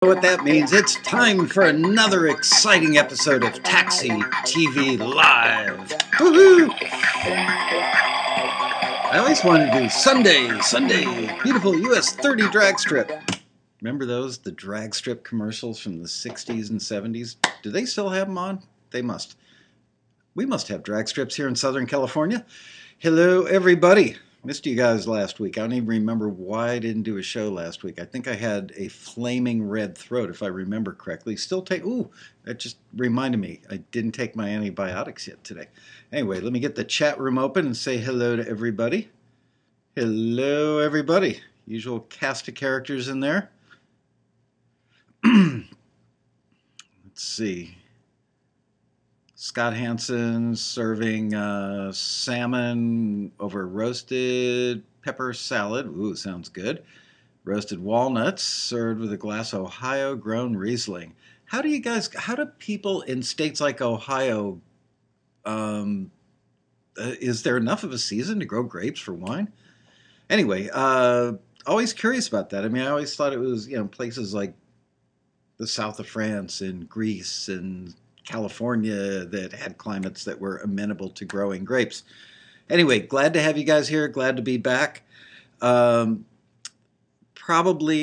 What that means, it's time for another exciting episode of Taxi TV Live. Woohoo! I always wanted to do Sunday, beautiful US 30 drag strip. Remember those, the drag strip commercials from the 60s and 70s? Do they still have them on? They must. We must have drag strips here in Southern California. Hello, everybody. Missed you guys last week. I don't even remember why I didn't do a show last week. I think I had a flaming red throat, if I remember correctly. Ooh, that just reminded me. I didn't take my antibiotics yet today. Anyway, let me get the chat room open and say hello to everybody. Hello, everybody. Usual cast of characters in there. Let's see. Scott Hansen serving salmon over roasted pepper salad. Ooh, sounds good. Roasted walnuts served with a glass of Ohio-grown Riesling. How do people in states like Ohio, is there enough of a season to grow grapes for wine? Anyway, always curious about that. I mean, I always thought it was, places like the south of France and Greece and California that had climates that were amenable to growing grapes. Anyway, glad to have you guys here. Glad to be back. Probably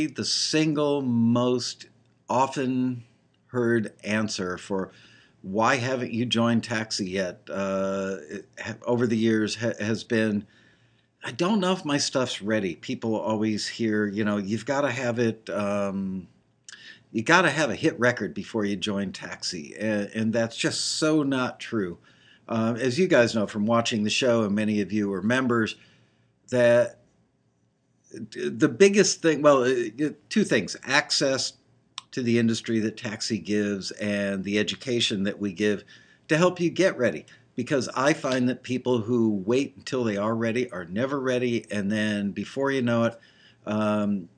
the single most often heard answer for why haven't you joined Taxi yet over the years has been, I don't know if my stuff's ready. People always hear, you've got to have it... you got to have a hit record before you join Taxi, and that's just so not true. As you guys know from watching the show, and many of you are members, that the biggest thing, two things: access to the industry that Taxi gives and the education that we give to help you get ready. Because I find that people who wait until they are ready are never ready, and then before you know it,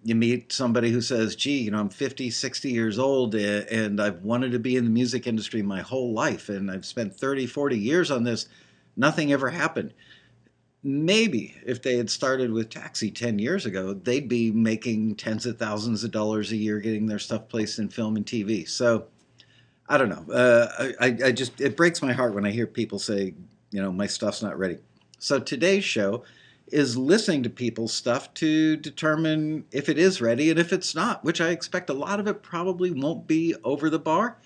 you meet somebody who says, gee, I'm 50, 60 years old and I've wanted to be in the music industry my whole life and I've spent 30, 40 years on this. Nothing ever happened. Maybe if they had started with Taxi 10 years ago, they'd be making tens of thousands of dollars a year getting their stuff placed in film and TV. So I don't know. It breaks my heart when I hear people say, my stuff's not ready. So today's show is listening to people's stuff to determine if it is ready and if it's not, which I expect a lot of it probably won't be over the bar.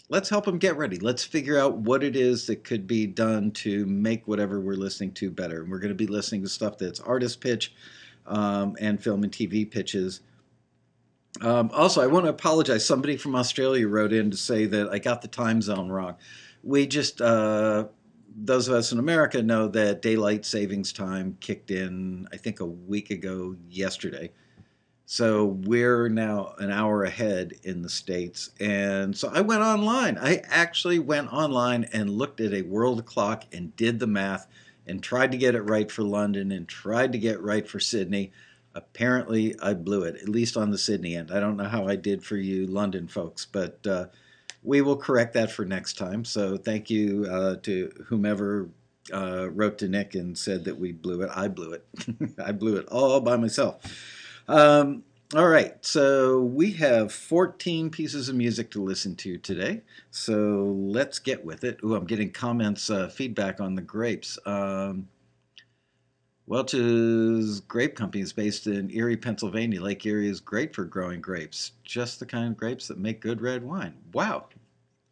Let's help them get ready. Let's figure out what it is that could be done to make whatever we're listening to better. And we're going to be listening to stuff that's artist pitch and film and TV pitches. Also, I want to apologize. Somebody from Australia wrote in to say that I got the time zone wrong. We just... those of us in America know that daylight savings time kicked in, I think, a week ago yesterday. So we're now an hour ahead in the States. And so I went online. I actually went online and looked at a world clock and did the math and tried to get it right for London and tried to get it right for Sydney. Apparently, I blew it, at least on the Sydney end. I don't know how I did for you London folks, but... we will correct that for next time. So thank you to whomever wrote to Nick and said that we blew it. I blew it. I blew it all by myself. All right. So we have 14 pieces of music to listen to today. So let's get with it. Ooh, I'm getting comments, feedback on the grapes. Welch's Grape Company is based in Erie, Pennsylvania. Lake Erie is great for growing grapes. Just the kind of grapes that make good red wine. Wow.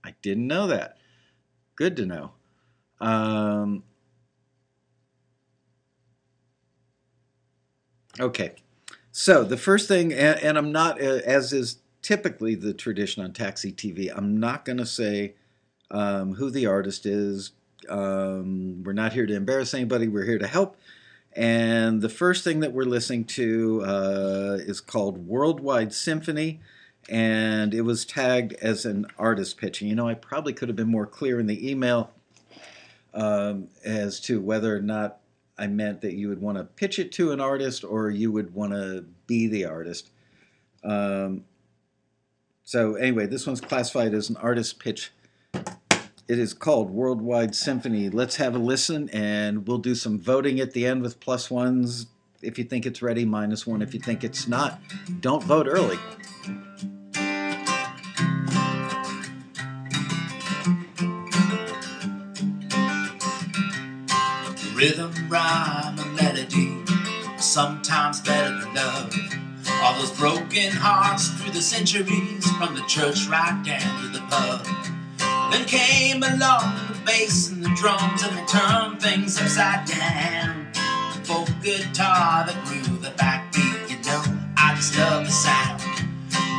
I didn't know that. Good to know. Okay. So the first thing, and I'm not, as is typically the tradition on Taxi TV, I'm not going to say who the artist is. We're not here to embarrass anybody. We're here to help. And the first thing that we're listening to is called Worldwide Symphony, and it was tagged as an artist pitching. I probably could have been more clear in the email as to whether or not I meant that you would want to pitch it to an artist or you would want to be the artist. So anyway, this one's classified as an artist pitch. It is called Worldwide Symphony. Let's have a listen, and we'll do some voting at the end with plus ones if you think it's ready, -1 if you think it's not. Don't vote early. Rhythm, rhyme, and melody, sometimes better than love. All those broken hearts through the centuries, from the church right down to the pub. Then came along the bass and the drums, and they turned things upside down. The folk guitar that grew the backbeat, you know, I just love the sound.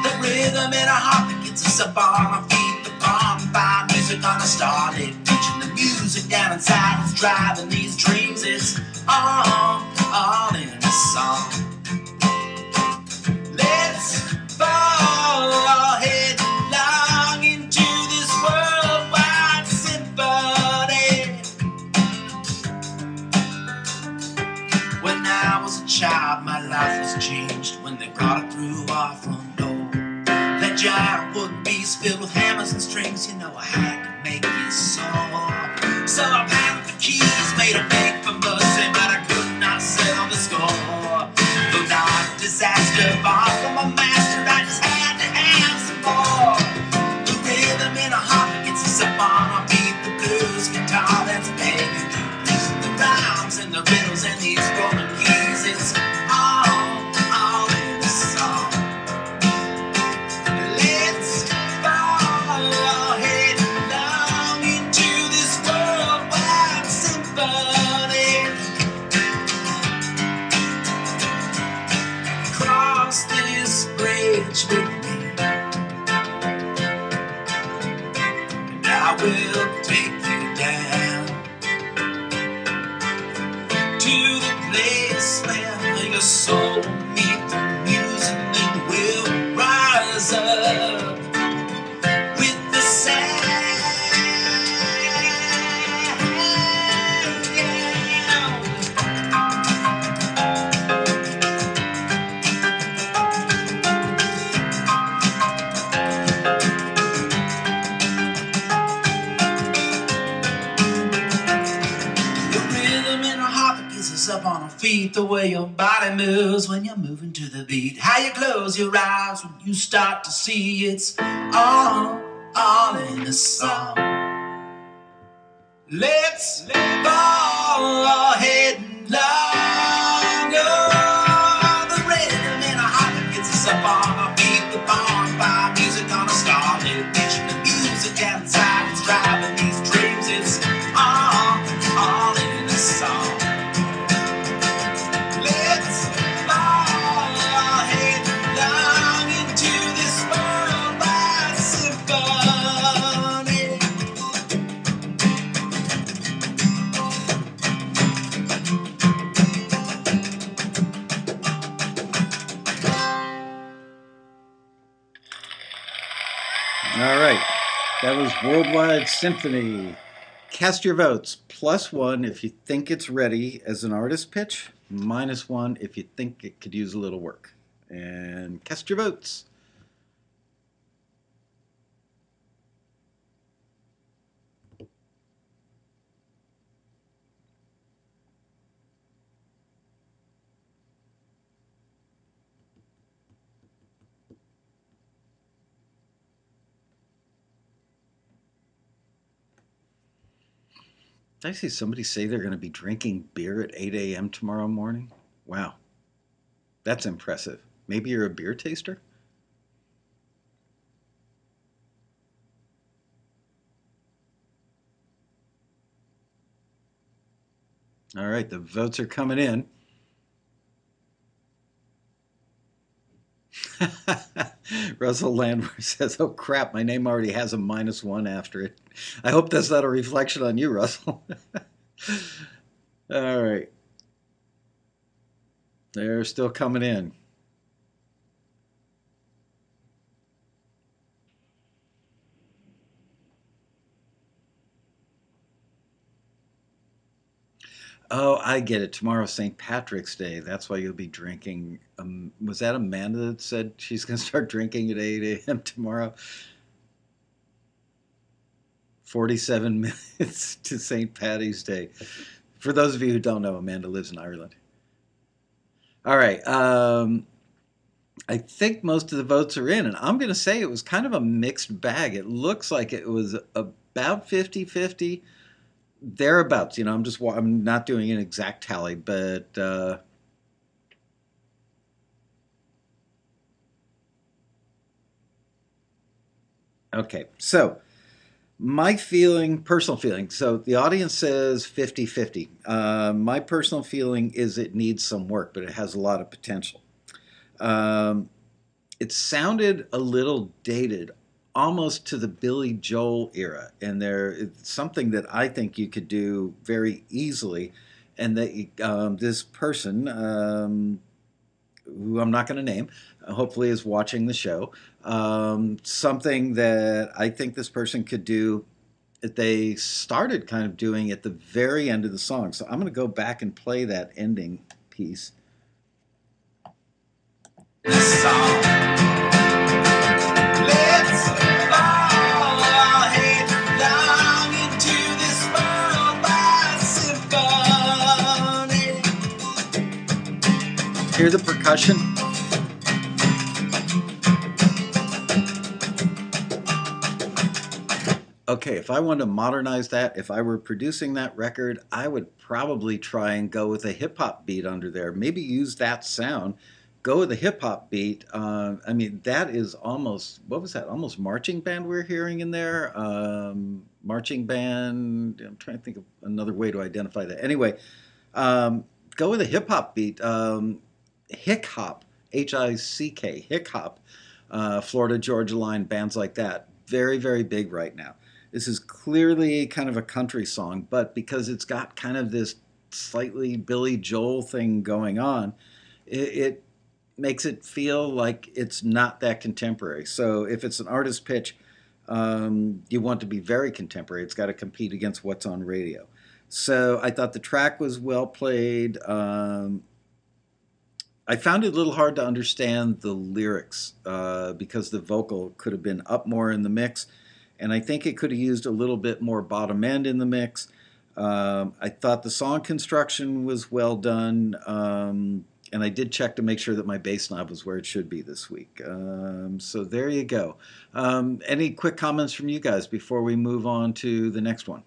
The rhythm in our heart that gets us up on our feet. The bonfire music on a starlit beach, and the music down inside is driving these dreams. It's all in a song. Let's fall headlong into this worldwide symphony. When I was a child, my life was changed when they brought it through our front door. That giant wooden beast filled with hammers and strings, you know I had to make it sore. So I pounded the keys, made a beg for mercy, but I could not settle the score. Though not disaster, far from a master, I just had to have some more. The rhythm in a heart that gets us up on our feet, the blues guitar that's begging to please. The rhymes and the riddles and these rolling keys, it's all in the song. Let's fall headlong into this worldwide symphony. Cross this bridge with me, and I will take you down to the place where your soul meets the music, and we'll rise up with the sound. The rhythm in our heart that gets us up on our feet, the way your body moves when you're moving to the beat, how you close your eyes when you start to see it's all in the song. Let's fall headlong. Oh, the rhythm in our heart that gets us up on our feet, the bonfire music on a starlit beach, the music outside is driving these dreams. It's all in the song. Let's fall headlong into this worldwide symphony. All right. That was Worldwide Symphony. Cast your votes. +1 if you think it's ready as an artist pitch. -1 if you think it could use a little work. And cast your votes. Did I see somebody say they're going to be drinking beer at 8 a.m. tomorrow morning? Wow. That's impressive. Maybe you're a beer taster? All right, the votes are coming in. Russell Landwehr says, oh crap, my name already has a -1 after it. I hope that's not a reflection on you, Russell. All right. They're still coming in. Oh, I get it. Tomorrow's St. Patrick's Day. That's why you'll be drinking. Was that Amanda that said she's going to start drinking at 8 a.m. tomorrow? 47 minutes to St. Patty's Day. For those of you who don't know, Amanda lives in Ireland. All right. I think most of the votes are in, and I'm going to say it was kind of a mixed bag. It looks like it was about 50-50, thereabouts. I'm not doing an exact tally, but okay. So my feeling, personal feeling. So the audience says 50-50. My personal feeling is it needs some work, but it has a lot of potential. Um, it sounded a little dated, almost to the Billy Joel era, and it's something that I think you could do very easily, and that this person, who I'm not going to name, hopefully is watching the show, something that I think this person could do that they started kind of doing at the very end of the song. So I'm going to go back and play that ending piece. This song. Let's fall headlong into this world by symphony. Hear the percussion? Okay, if I wanted to modernize that, if I were producing that record, I would probably try and go with a hip hop beat under there. Maybe use that sound, go with a hip hop beat. I mean, that is almost, what was that? Almost marching band we're hearing in there. Marching band. I'm trying to think of another way to identify that. Anyway, um, go with a hip hop beat. Hick hop, Hick, hick hop. Florida Georgia Line, bands like that. Very, very big right now. This is clearly kind of a country song, but because it's got kind of this slightly Billy Joel thing going on, it makes it feel like it's not that contemporary. So if it's an artist pitch, you want to be very contemporary. It's got to compete against what's on radio. So I thought the track was well played. I found it a little hard to understand the lyrics because the vocal could have been up more in the mix, and I think it could have used a little bit more bottom end in the mix. I thought the song construction was well done, and I did check to make sure that my bass knob was where it should be this week. So there you go. Any quick comments from you guys before we move on to the next one?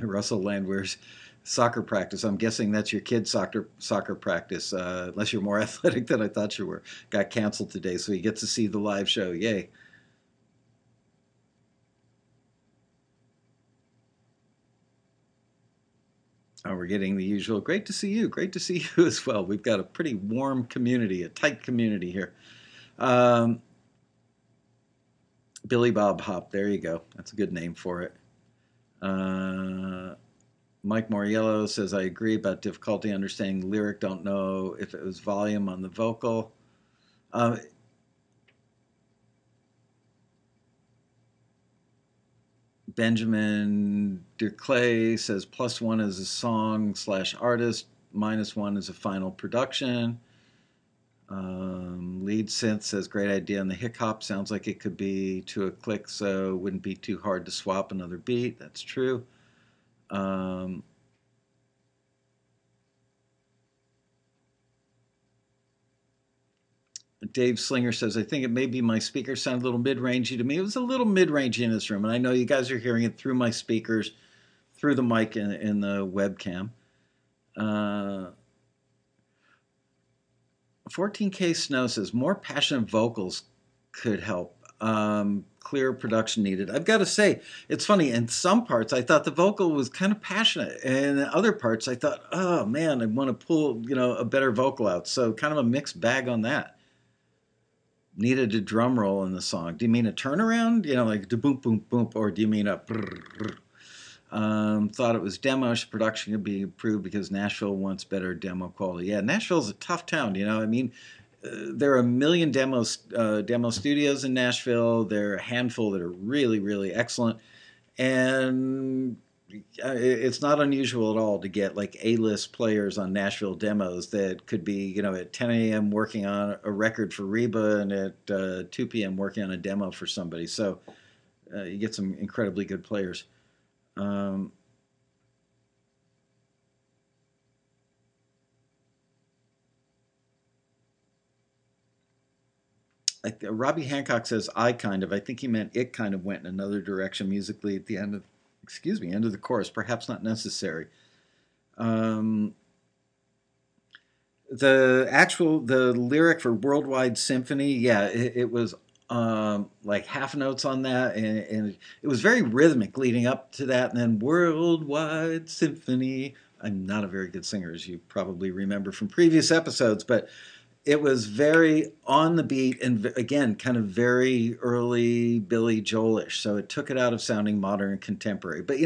Russell Landwehr's soccer practice. I'm guessing that's your kid's soccer practice, unless you're more athletic than I thought you were. Got canceled today, so you get to see the live show. Yay. Oh, we're getting the usual. Great to see you. Great to see you as well. We've got a pretty warm community, a tight community here. Um, Billy Bob Hop. There you go. That's a good name for it. Uh, Mike Moriello says, I agree about difficulty understanding the lyric. Don't know if it was volume on the vocal. Uh, Benjamin Declay says, +1 is a song / artist, -1 is a final production. Lead synth says, great idea on the hick hop. Sounds like it could be to a click, so it wouldn't be too hard to swap another beat. That's true. Dave Slinger says, I think it may be my speaker sound a little mid-rangey to me. It was a little mid-rangey in this room, and I know you guys are hearing it through my speakers, through the mic in the webcam. 14K Snow says, more passionate vocals could help. Clear production needed. I've got to say, it's funny, in some parts I thought the vocal was kind of passionate, and in other parts I thought, oh man, I want to pull, a better vocal out. So kind of a mixed bag on that. Needed a drum roll in the song. Do you mean a turnaround? Like the boom, boom, boom, or do you mean a brr, brr? Thought it was demo. Production could be improved because Nashville wants better demo quality. Yeah, Nashville's a tough town. I mean, there are a million demo studios in Nashville. There are a handful that are really, really excellent, and it's not unusual at all to get like A-list players on Nashville demos that could be, at 10 a.m. working on a record for Reba and at 2 p.m. working on a demo for somebody. So you get some incredibly good players. Robbie Hancock says I kind of. I think he meant it kind of went in another direction musically at the end of, excuse me, end of the chorus. Perhaps not necessary. Um, the lyric for Worldwide Symphony, yeah, it was like half notes on that, and it was very rhythmic leading up to that, and then Worldwide Symphony. I'm not a very good singer, as you probably remember from previous episodes, but it was very on the beat and again, kind of very early Billy Joelish. So it took it out of sounding modern and contemporary. But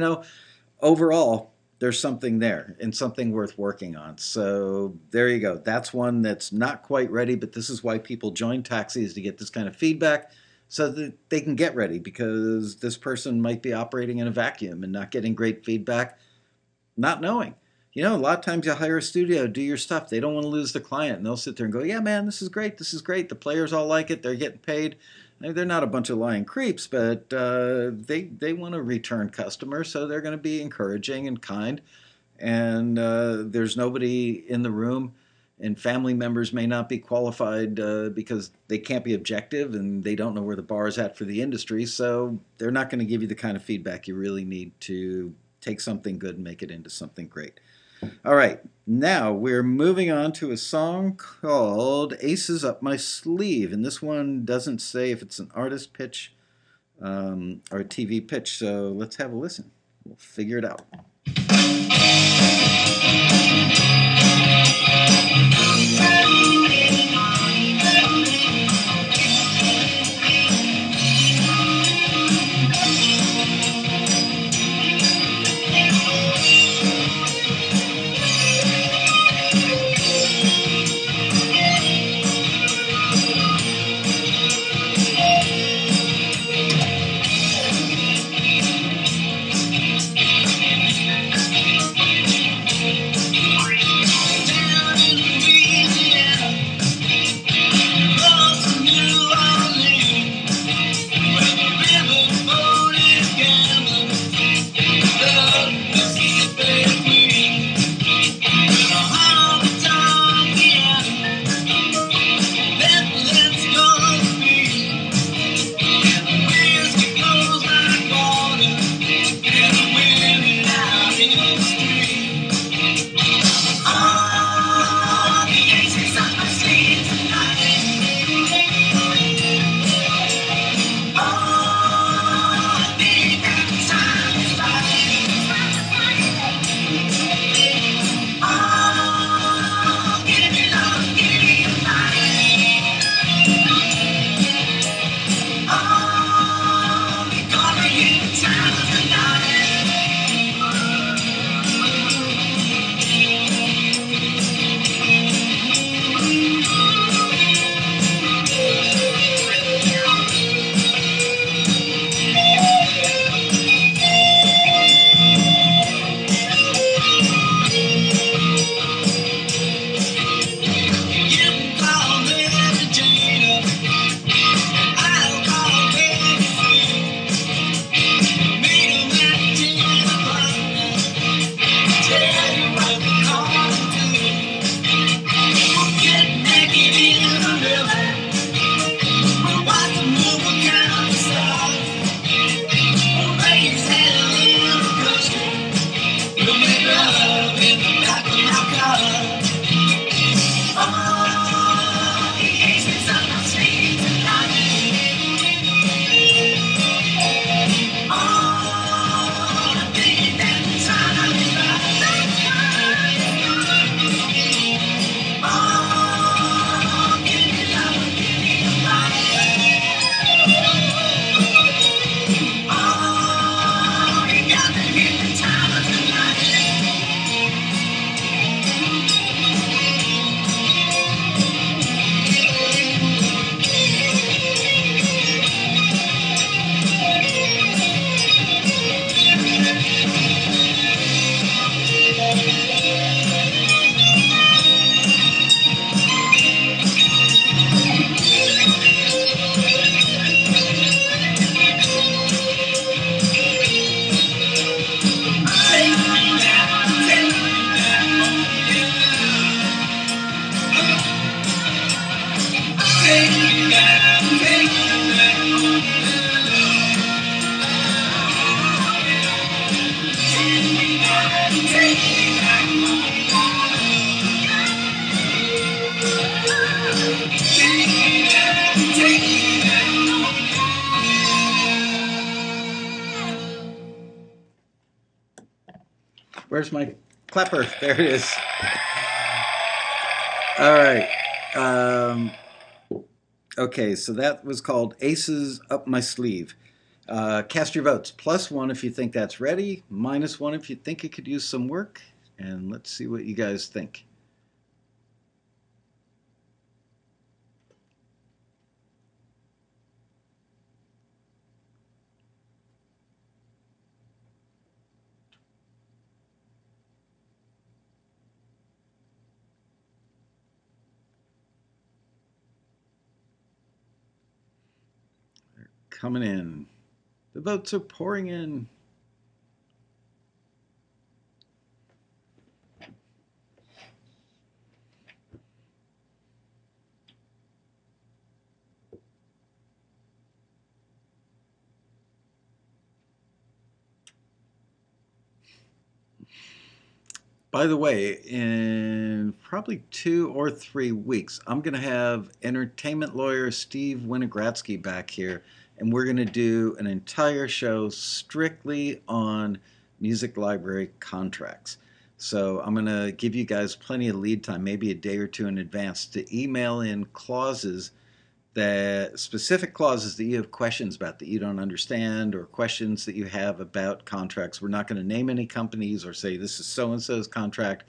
overall, there's something there and something worth working on. So there you go. That's one that's not quite ready, but this is why people join Taxi, is to get this kind of feedback so that they can get ready, because this person might be operating in a vacuum and not getting great feedback, not knowing. A lot of times you hire a studio, do your stuff. They don't want to lose the client, and they'll sit there and go, yeah, man, this is great. This is great. The players all like it. They're getting paid. They're not a bunch of lying creeps, but they want a return customer, so they're going to be encouraging and kind. And there's nobody in the room, and family members may not be qualified because they can't be objective and they don't know where the bar is at for the industry. So they're not going to give you the kind of feedback you really need to take something good and make it into something great. All right, now we're moving on to a song called Aces Up My Sleeve, and this one doesn't say if it's an artist pitch or a TV pitch, so let's have a listen. We'll figure it out. Where's my clapper? There it is. All right. Um, okay, so that was called Aces Up My Sleeve. Cast your votes. +1 if you think that's ready, -1 if you think it could use some work, and let's see what you guys think. Coming in. The votes are pouring in. By the way, in probably 2 or 3 weeks, I'm going to have entertainment lawyer Steve Winogradsky back here, and we're going to do an entire show strictly on music library contracts. So I'm going to give you guys plenty of lead time, maybe a day or two in advance, to email in clauses, that specific clauses that you have questions about, that you don't understand, or questions that you have about contracts. We're not going to name any companies or say this is so and so's contract,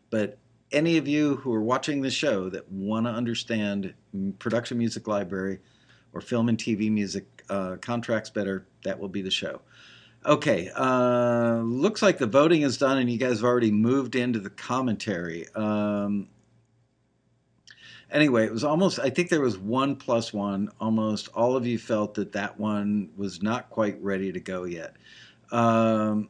but any of you who are watching this show that want to understand production music library or film and TV music contracts better, that will be the show. Okay, looks like the voting is done and you guys have already moved into the commentary. Anyway, it was almost, I think there was 1+1. Almost all of you felt that that one was not quite ready to go yet. Um,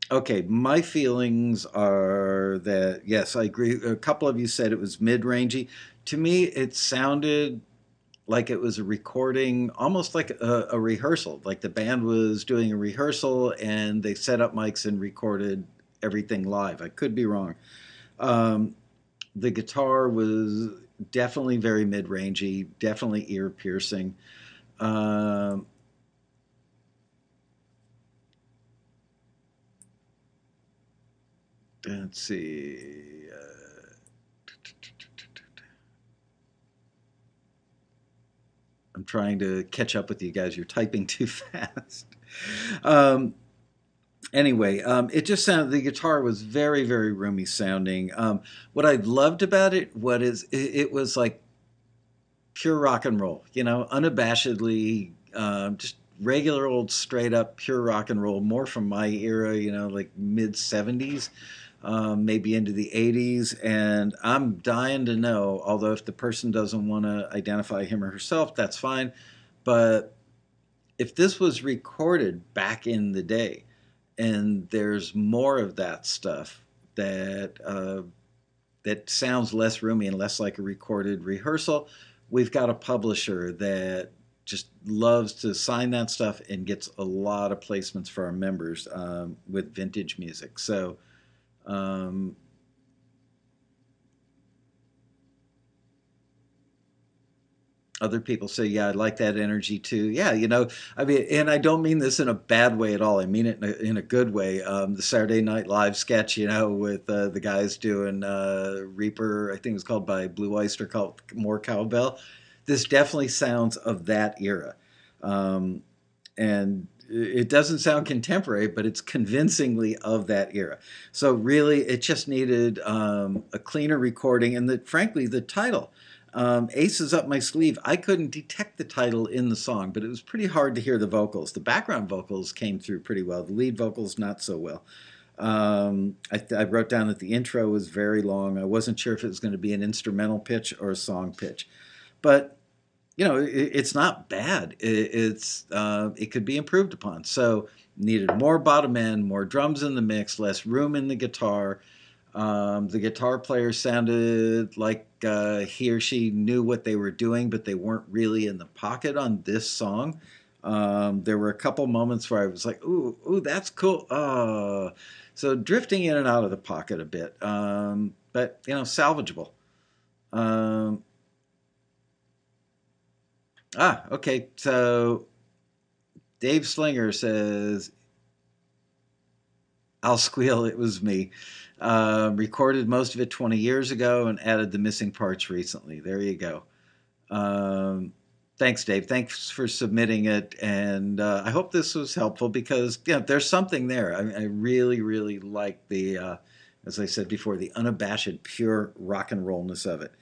okay, my feelings are that, yes, I agree. A couple of you said it was mid-rangey. To me, it sounded like it was a recording, almost like a rehearsal. Like the band was doing a rehearsal and they set up mics and recorded everything live. I could be wrong. Um, the guitar was definitely very mid-rangey, definitely ear-piercing. Um, let's see. I'm trying to catch up with you guys. You're typing too fast. Um, anyway, it just sounded, the guitar was very, very roomy sounding. What I loved about it, it was like pure rock and roll, unabashedly, just regular old straight up pure rock and roll, more from my era, like mid 70s, maybe into the 80s. And I'm dying to know, although if the person doesn't want to identify him or herself, that's fine. But if this was recorded back in the day and there's more of that stuff that sounds less roomy and less like a recorded rehearsal, we've got a publisher that just loves to sign that stuff and gets a lot of placements for our members with vintage music. So um, other people say, yeah, I like that energy too. Yeah, I mean, and I don't mean this in a bad way at all. I mean it in a good way. The Saturday Night Live sketch, with the guys doing Reaper, I think it was called by Blue Oyster, called More Cowbell. This definitely sounds of that era. Um, and it doesn't sound contemporary, but it's convincingly of that era. So really, it just needed a cleaner recording, and frankly, the title, "Aces Up My Sleeve." I couldn't detect the title in the song, but it was pretty hard to hear the vocals. The background vocals came through pretty well. The lead vocals not so well. I wrote down that the intro was very long. I wasn't sure if it was going to be an instrumental pitch or a song pitch, but it's not bad. It could be improved upon. So needed more bottom end, more drums in the mix, less room in the guitar. The guitar player sounded like he or she knew what they were doing, but they weren't really in the pocket on this song. There were a couple moments where I was like, ooh, that's cool. So drifting in and out of the pocket a bit, but salvageable. Um, okay. So Dave Slinger says, I'll squeal. It was me. Recorded most of it 20 years ago and added the missing parts recently. There you go. Um, Thanks, Dave. Thanks for submitting it, and I hope this was helpful because there's something there. I really, really like the, as I said before, the unabashed, pure rock and rollness of it.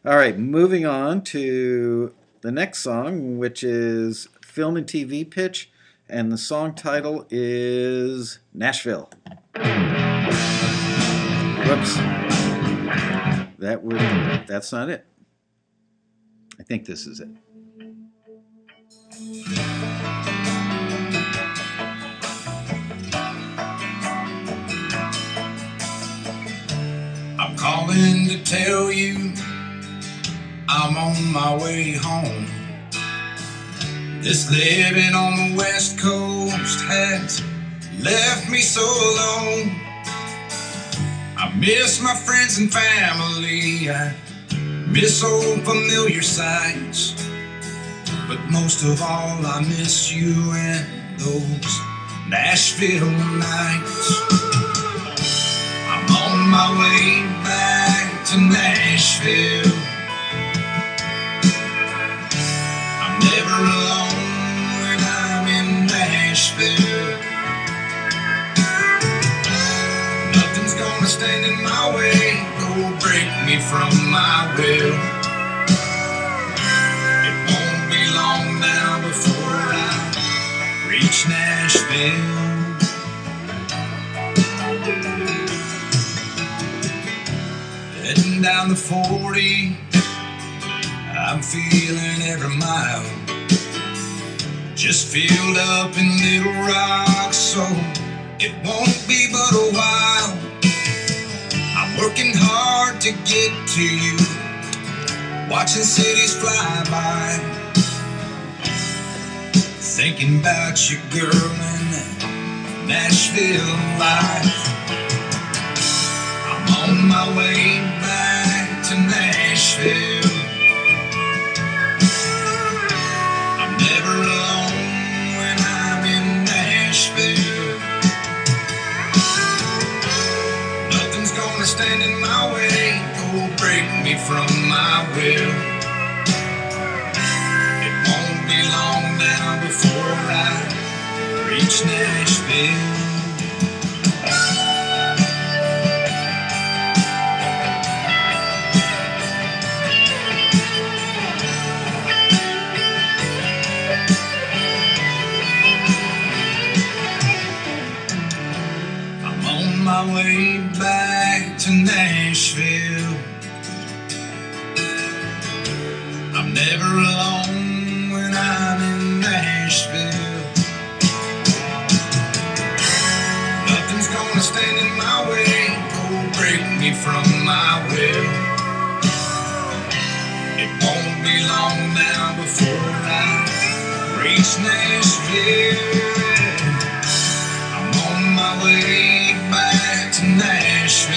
All right, moving on to the next song, which is film and TV pitch, and the song title is Nashville. Whoops, that's not it. I think this is it. I'm calling to tell you I'm on my way home. This living on the West Coast has left me so alone. I miss my friends and family, I miss old familiar sights, but most of all I miss you and those Nashville nights. I'm on my way back to Nashville. I'm never alone when I'm in Nashville. Nothing's gonna stand in my way or break me from my will. It won't be long now before I reach Nashville. Heading down the 40, I'm feeling every mile. Just filled up in Little Rock, so it won't be but a while. I'm working hard to get to you, watching cities fly by, thinking about you, girl, and that Nashville life. I'm on my way back to Nashville. I'm never alone when I'm in Nashville. Nothing's gonna stand in my way or break me from my will. It won't be long now before I reach Nashville. My way back to Nashville. I'm never alone when I'm in Nashville. Nothing's gonna stand in my way or break me from my will. It won't be long now before I reach Nashville. I'm on my way back to Nashville.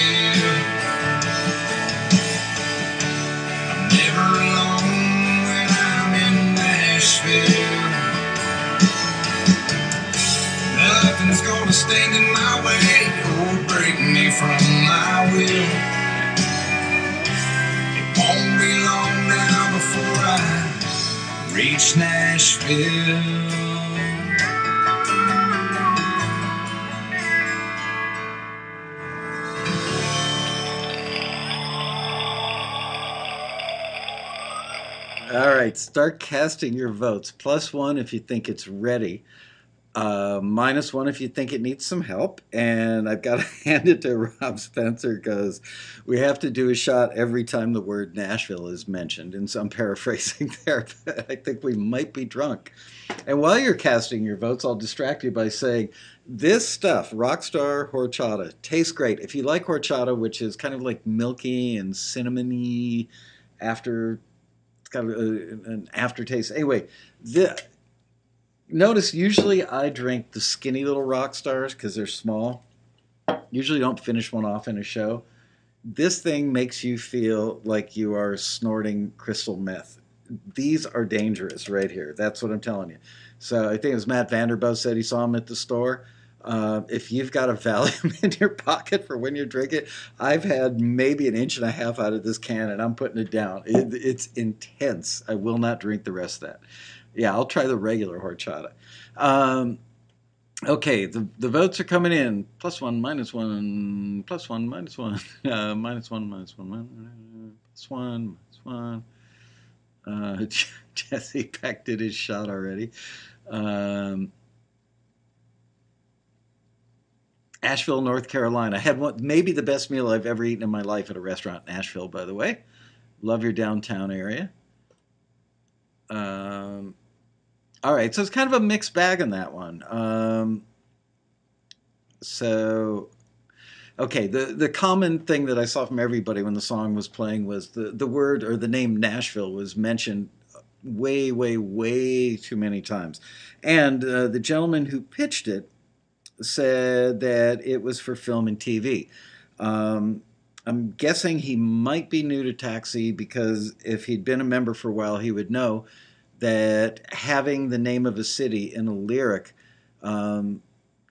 I'm never alone when I'm in Nashville. Nothing's gonna stand in my way or break me from my will. It won't be long now before I reach Nashville. All right, start casting your votes. +1 if you think it's ready. -1 if you think it needs some help. And I've got to hand it to Rob Spencer because we have to do a shot every time the word Nashville is mentioned. And so I'm paraphrasing there, but I think we might be drunk. And while you're casting your votes, I'll distract you by saying this stuff, Rockstar horchata, tastes great. If you like horchata, which is kind of like milky and cinnamony after... It's got an aftertaste. Anyway, notice usually I drink the skinny little rock stars because they're small. Usually don't finish one off in a show. This thing makes you feel like you are snorting crystal meth. These are dangerous right here. That's what I'm telling you. So I think it was Matt Vanderboe said he saw them at the store. If you've got a Valium in your pocket for when you're drinking, I've had maybe an inch and a half out of this can, and I'm putting it down. It's intense. I will not drink the rest of that. Yeah, I'll try the regular horchata. Um, okay, the votes are coming in. Plus one, minus one, plus one, minus one, minus one, minus one, plus one, minus one. Jesse Peck did his shot already. Um, Asheville, North Carolina. I had one, maybe the best meal I've ever eaten in my life at a restaurant in Asheville, by the way. Love your downtown area. Um, all right, so it's kind of a mixed bag on that one. So, okay, the common thing that I saw from everybody when the song was playing was the word or the name Nashville was mentioned way, way, way too many times. And the gentleman who pitched it said that it was for film and TV. Um, I'm guessing he might be new to Taxi because if he'd been a member for a while, he would know that having the name of a city in a lyric um,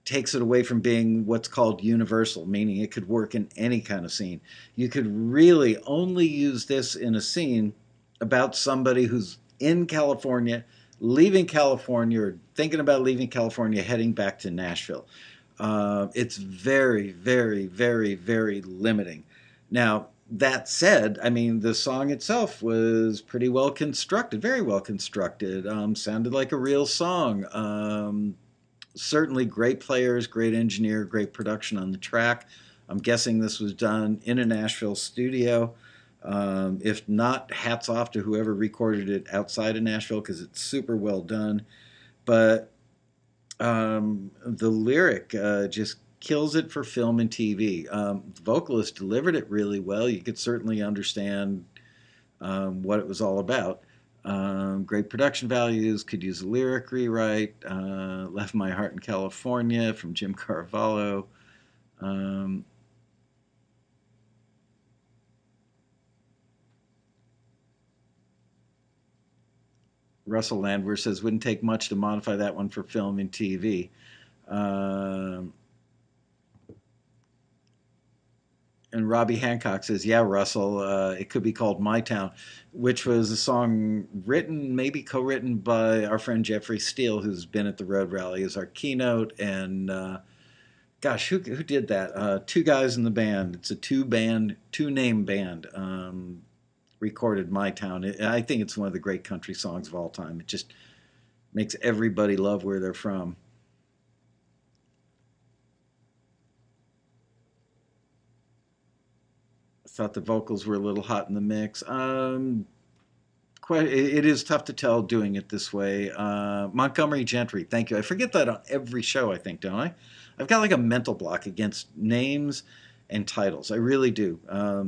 takes it away from being what's called universal, meaning it could work in any kind of scene. You could really only use this in a scene about somebody who's in California, leaving California, or thinking about leaving California, heading back to Nashville. It's very, very, very, very limiting. Now, that said, I mean, the song itself was pretty well constructed, very well constructed, sounded like a real song. Certainly great players, great engineer, great production on the track. I'm guessing this was done in a Nashville studio. If not, hats off to whoever recorded it outside of Nashville because it's super well done. But the lyric just kills it for film and TV. The vocalist delivered it really well. You could certainly understand what it was all about. Great production values, could use a lyric rewrite. Left My Heart in California from Jim Carvalho. Um, Russell Landwehr says, wouldn't take much to modify that one for film and TV. Um, and Robbie Hancock says, yeah, Russell, it could be called My Town, which was a song written, maybe co-written by our friend Jeffrey Steele, who's been at the Road Rally as our keynote. And gosh, who did that? Two guys in the band. It's a two name band. Recorded My Town. I think it's one of the great country songs of all time. It just makes everybody love where they're from. I thought the vocals were a little hot in the mix. It is tough to tell doing it this way. Montgomery Gentry, thank you. I forget that on every show, I think, don't I? I've got like a mental block against names and titles. I really do.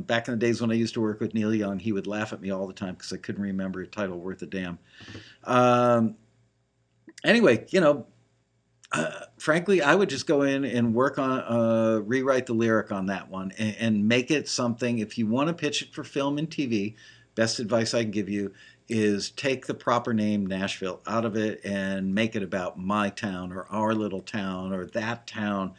Back in the days when I used to work with Neil Young, he would laugh at me all the time because I couldn't remember a title worth a damn. Um, anyway, frankly, I would just go in and work on, rewrite the lyric on that one and make it something. If you want to pitch it for film and TV, best advice I can give you is take the proper name Nashville out of it and make it about my town or our little town or that town,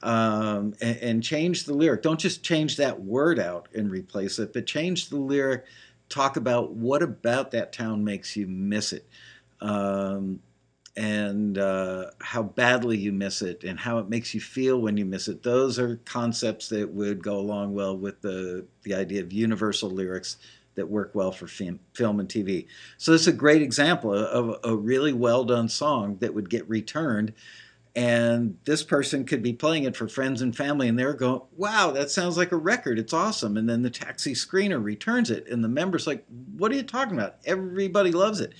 and change the lyric. Don't just change that word out and replace it, but change the lyric. Talk about what about that town makes you miss it. And how badly you miss it and how it makes you feel when you miss it. Those are concepts that would go along well with the idea of universal lyrics that work well for film and TV. So it's a great example of a really well done song that would get returned. And this person could be playing it for friends and family, and they're going, wow, that sounds like a record. It's awesome. And then the Taxi screener returns it, and the member's like, what are you talking about? Everybody loves it.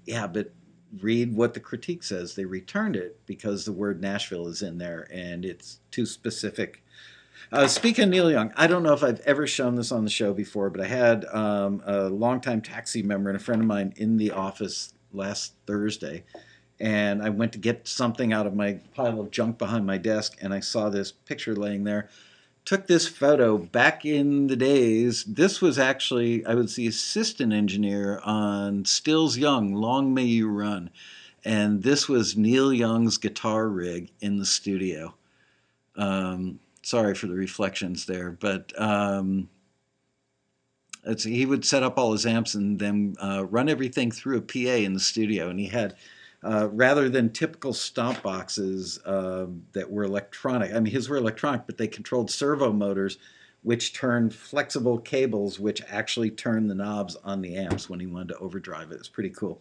Yeah, but read what the critique says. They returned it because the word Nashville is in there, and it's too specific. Speaking of Neil Young, I don't know if I've ever shown this on the show before, but I had a longtime Taxi member and a friend of mine in the office last Thursday, and I went to get something out of my pile of junk behind my desk, and I saw this picture laying there. Took this photo back in the days. This was actually, I was the assistant engineer on Stills Young, Long May You Run. And this was Neil Young's guitar rig in the studio. Sorry for the reflections there, but he would set up all his amps and then run everything through a PA in the studio. And he had, rather than typical stomp boxes that were electronic, I mean, his were electronic, but they controlled servo motors, which turned flexible cables, which actually turned the knobs on the amps when he wanted to overdrive it. It's pretty cool.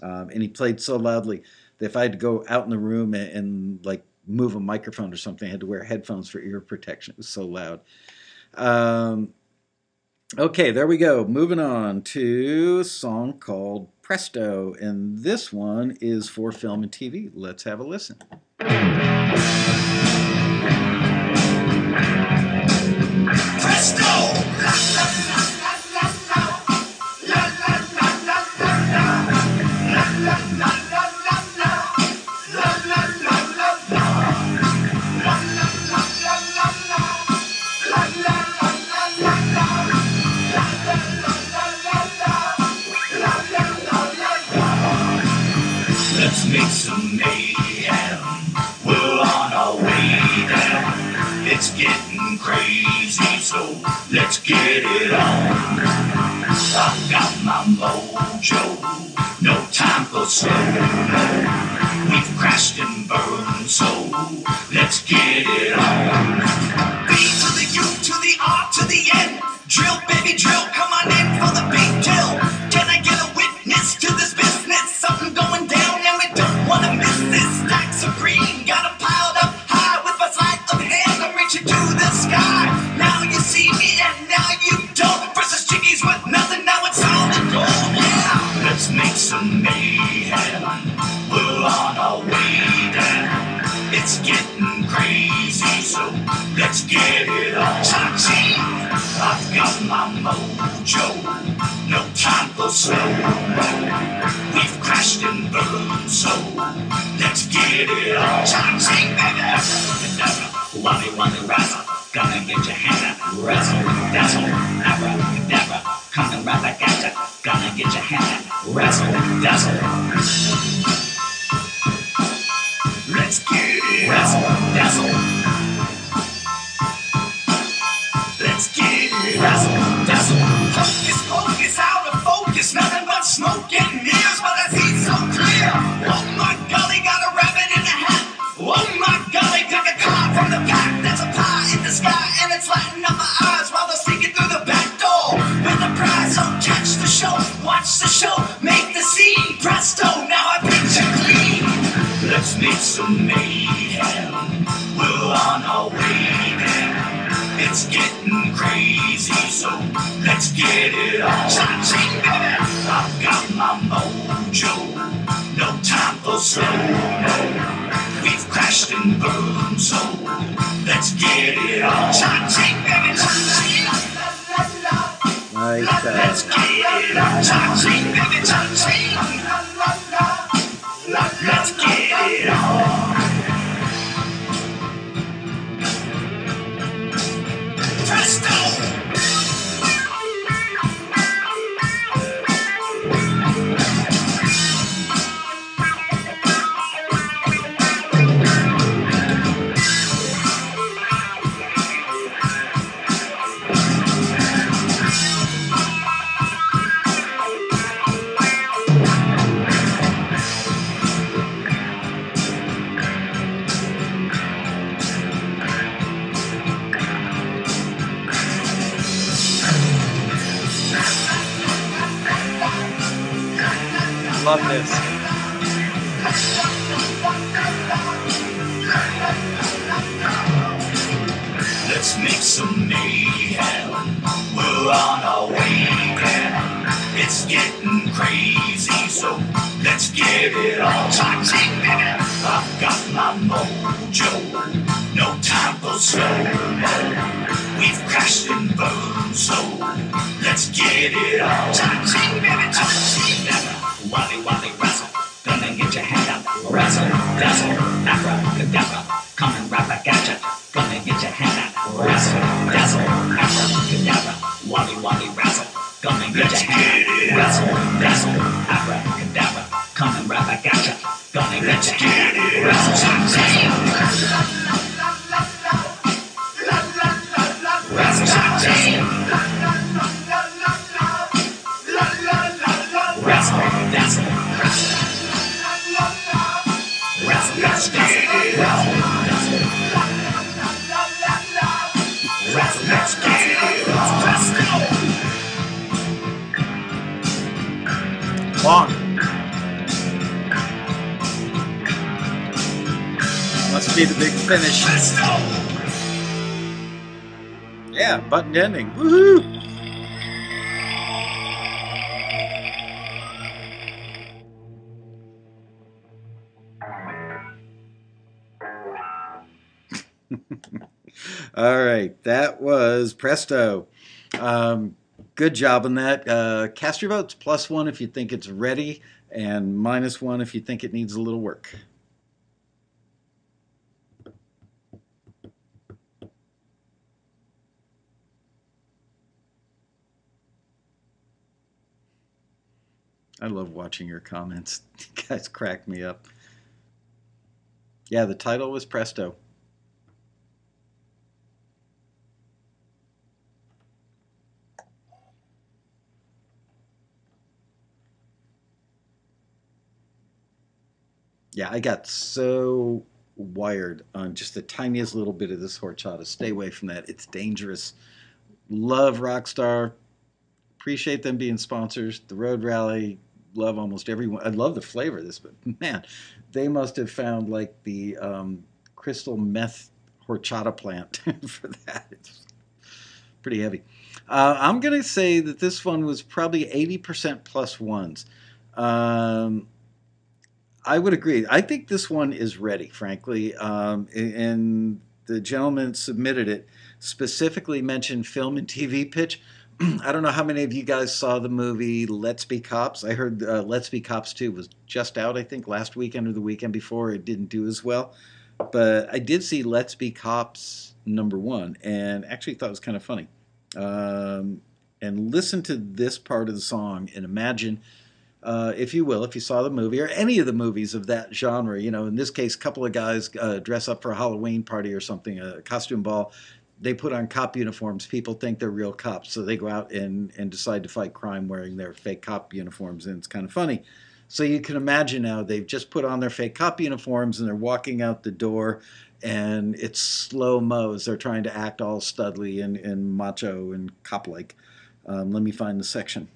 And he played so loudly that if I had to go out in the room and like move a microphone or something, I had to wear headphones for ear protection. It was so loud. Okay, there we go. Moving on to a song called Presto, and this one is for film and TV. Let's have a listen. Presto! Let's make some mayhem. We're on our way there. It's getting crazy, so let's get it on. I've got my mojo, no time for slow-mo. We've crashed and burned, so let's get it on. B to the U to the R to the N. Drill, baby, drill, come on in for the big kill. Can I get a witness to this business? Something going down and we don't want to miss this. Stacks of green, got 'em piled up high. With my sleight of hand, I'm reaching to the sky. Now you see me and now you don't. Versus chickies with nothing, now it's all the gold, yeah. Let's make some mayhem. We're on our way there. It's getting crazy, so let's get it on. Cha-ching! I've got my mojo, no time for slow-mo. We've crashed and burned, so let's get it on. Cha-ching, baby! Wally, wally, razzle, gonna get your hand up. Razzle, dazzle, abracadabra, come and rap back at ya. Gonna get your hand up. Razzle, dazzle. Let's get it. Razzle, dazzle. Let's get it. Razzle, dazzle. Hocus pocus, out of focus. Nothing but smoke and mirrors, but I see so clear. Oh my golly, got a rabbit in a hat. Oh my golly, pick a card from the pack. There's a pie in the sky and it's lighting up my eyes while they're sneaking through the back door. With the prize, so catch the show, watch the show, make the scene. Presto, now I picture clean. Let's make some mayhem. We're on our way there. It's getting crazy, so let's get it on. Cha-ching, baby! I've got my mojo, no time for slow-mo. We've crashed and burned, so let's get it on. Cha-ching, baby! Cha-ching! Nice. Let's get it on. Cha-ching, baby! Cha-ching! Let's get it on. Presto! Love this. Let's make some mayhem. We're on our way there. It's getting crazy, so let's get it on. Cha-ching, baby! I've got my mojo, no time for slow-mo. We've crashed and burned, so let's get it on. Cha-ching, baby! Cha-ching, baby! Wally, wally, razzle, gonna get your hand up. Razzle, dazzle, abracadabra, come and rap back at ya. Gonna get your hand up. Razzle, dazzle, abracadabra, wally, wally, razzle, gonna get your hand up. Razzle, dazzle, abracadabra, come and rap back at ya. Long. Must be the big finish. Yeah, buttoned ending. Woohoo! All right, that was Presto. Good job on that. Cast your votes. +1 if you think it's ready, and -1 if you think it needs a little work. I love watching your comments. You guys crack me up. Yeah, the title was Presto. Yeah, I got so wired on just the tiniest little bit of this horchata. Stay away from that. It's dangerous. Love Rockstar. Appreciate them being sponsors. The Road Rally. Love almost everyone. I love the flavor of this, but man, they must have found like the crystal meth horchata plant for that. It's pretty heavy. I'm going to say that this one was probably 80% +1s. Um, I would agree. I think this one is ready, frankly. And the gentleman submitted it specifically mentioned film and TV pitch. I don't know how many of you guys saw the movie Let's Be Cops. I heard Let's Be Cops 2 was just out, I think, last weekend or the weekend before. It didn't do as well. But I did see Let's Be Cops #1 and actually thought it was kind of funny. And listen to this part of the song and imagine, if you will, if you saw the movie or any of the movies of that genre, you know, in this case, a couple of guys dress up for a Halloween party or something, a costume ball. They put on cop uniforms. People think they're real cops, so they go out and decide to fight crime wearing their fake cop uniforms, and it's kind of funny. So you can imagine now they've just put on their fake cop uniforms and they're walking out the door, and it's slow-mo as they're trying to act all studly and macho and cop-like. Let me find the section.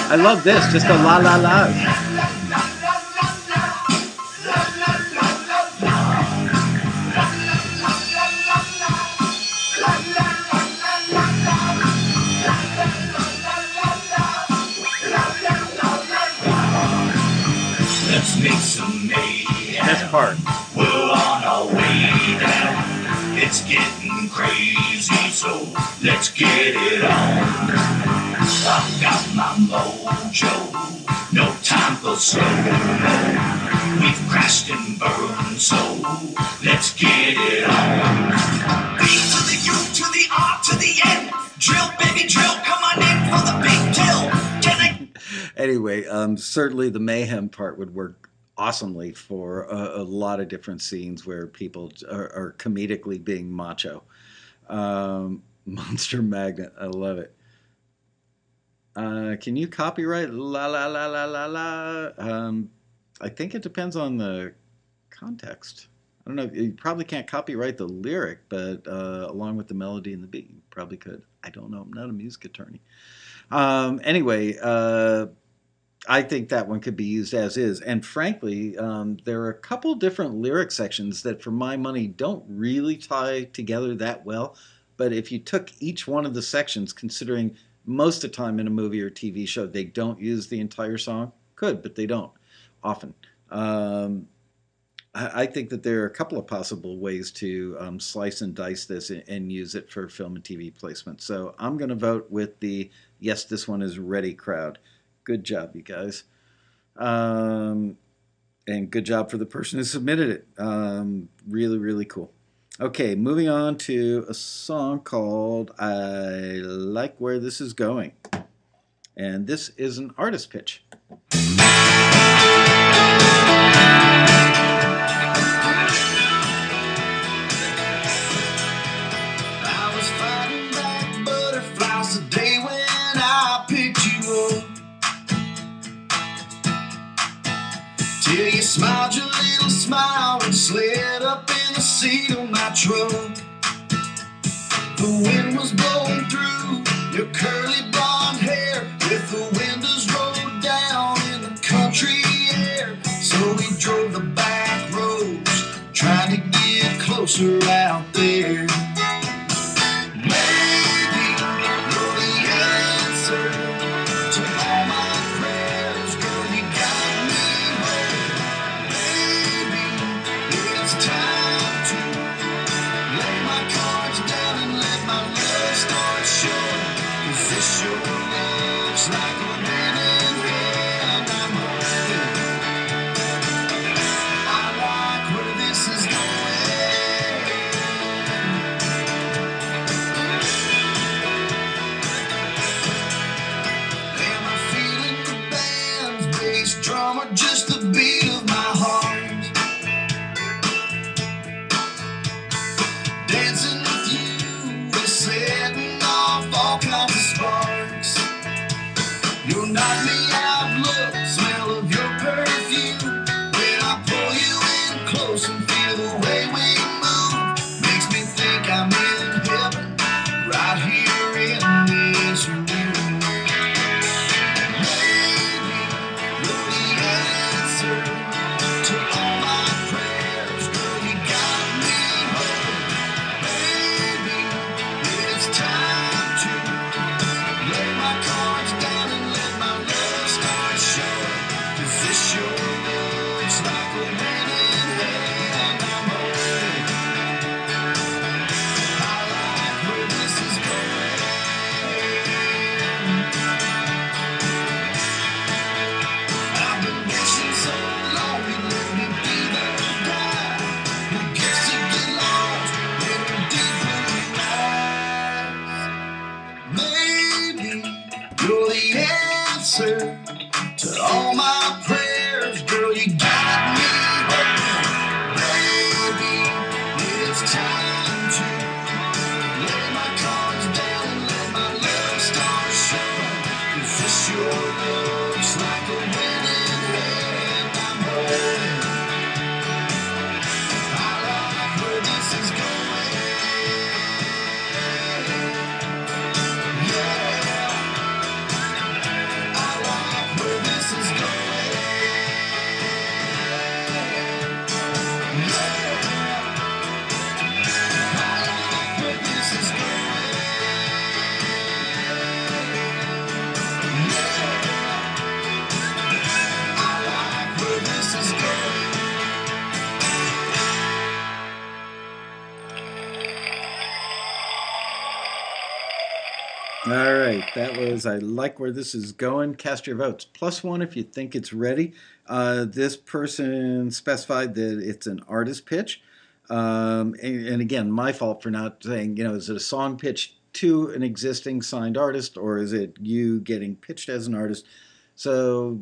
I love this, just a la la la. Let's make some mayhem. This part. We're on our way down. It's getting crazy, so let's get it on. I've got my mojo, no time for slow-mo. We've crashed and burned, so let's get it on. B to the U to the R to the N. Drill, baby, drill, come on in for the big kill. Anyway, certainly the mayhem part would work awesomely for a lot of different scenes where people are comedically being macho. Monster Magnet, I love it. Can you copyright la la la la la la? I think it depends on the context. I don't know. You probably can't copyright the lyric, but along with the melody and the beat, you probably could. I don't know. I'm not a music attorney. Anyway, I think that one could be used as is. And frankly, there are a couple different lyric sections that, for my money, don't really tie together that well. But if you took each one of the sections, considering most of the time in a movie or TV show, they don't use the entire song. Could, but they don't often. I think that there are a couple of possible ways to slice and dice this and use it for film and TV placement. So I'm going to vote with the yes, this one is ready crowd. Good job, you guys. And good job for the person who submitted it. Really, really cool. Okay, moving on to a song called I Like Where This Is Going. And this is an artist pitch. I was fighting back butterflies the day when I picked you up. Till you smiled your little smile and slid up in the seat of my truck. The wind was blowing through your curly blonde hair with the windows rolled down in the country air. So we drove the back roads, trying to get closer out there. Maybe you're the answer to all my prayers, girl. You got me home. Maybe it's time to lay my cards down and let my love start showing. 'Cause this sure looks like a winning hand I'm holding. I like where this is going. Am I feeling the band's bass drum or just the beat of my heart? Dancing with you is setting off all kinds of sparks. You'll knock me out, look, smell of your perfume. When I pull you in close and feel the way we move, makes me think I'm in heaven, right here in this room. Maybe you're the answer to all my prayers, girl. You got me home. Maybe it's time to lay my cards down and let my love start showing. 'Cause this sure looks like a winning hand I'm holding. I like where this is going. I've been wishing so long you'd let me be that guy who gets to get lost in your deep blue eyes. Maybe you're the answer to all my prayers, girl. You got me hoping. Maybe it's time to lay my cards down and let my love start showing. 'Cause this sure looks like a winning hand I'm holding. I like where this is going. Yeah, I like where this is going. Yeah, I like where this is going. Yeah, I like where this is going. All right, that was I Like Where This Is Going. Cast your votes. +1 if you think it's ready. This person specified that it's an artist pitch. And again, my fault for not saying, is it a song pitch to an existing signed artist or is it you getting pitched as an artist? So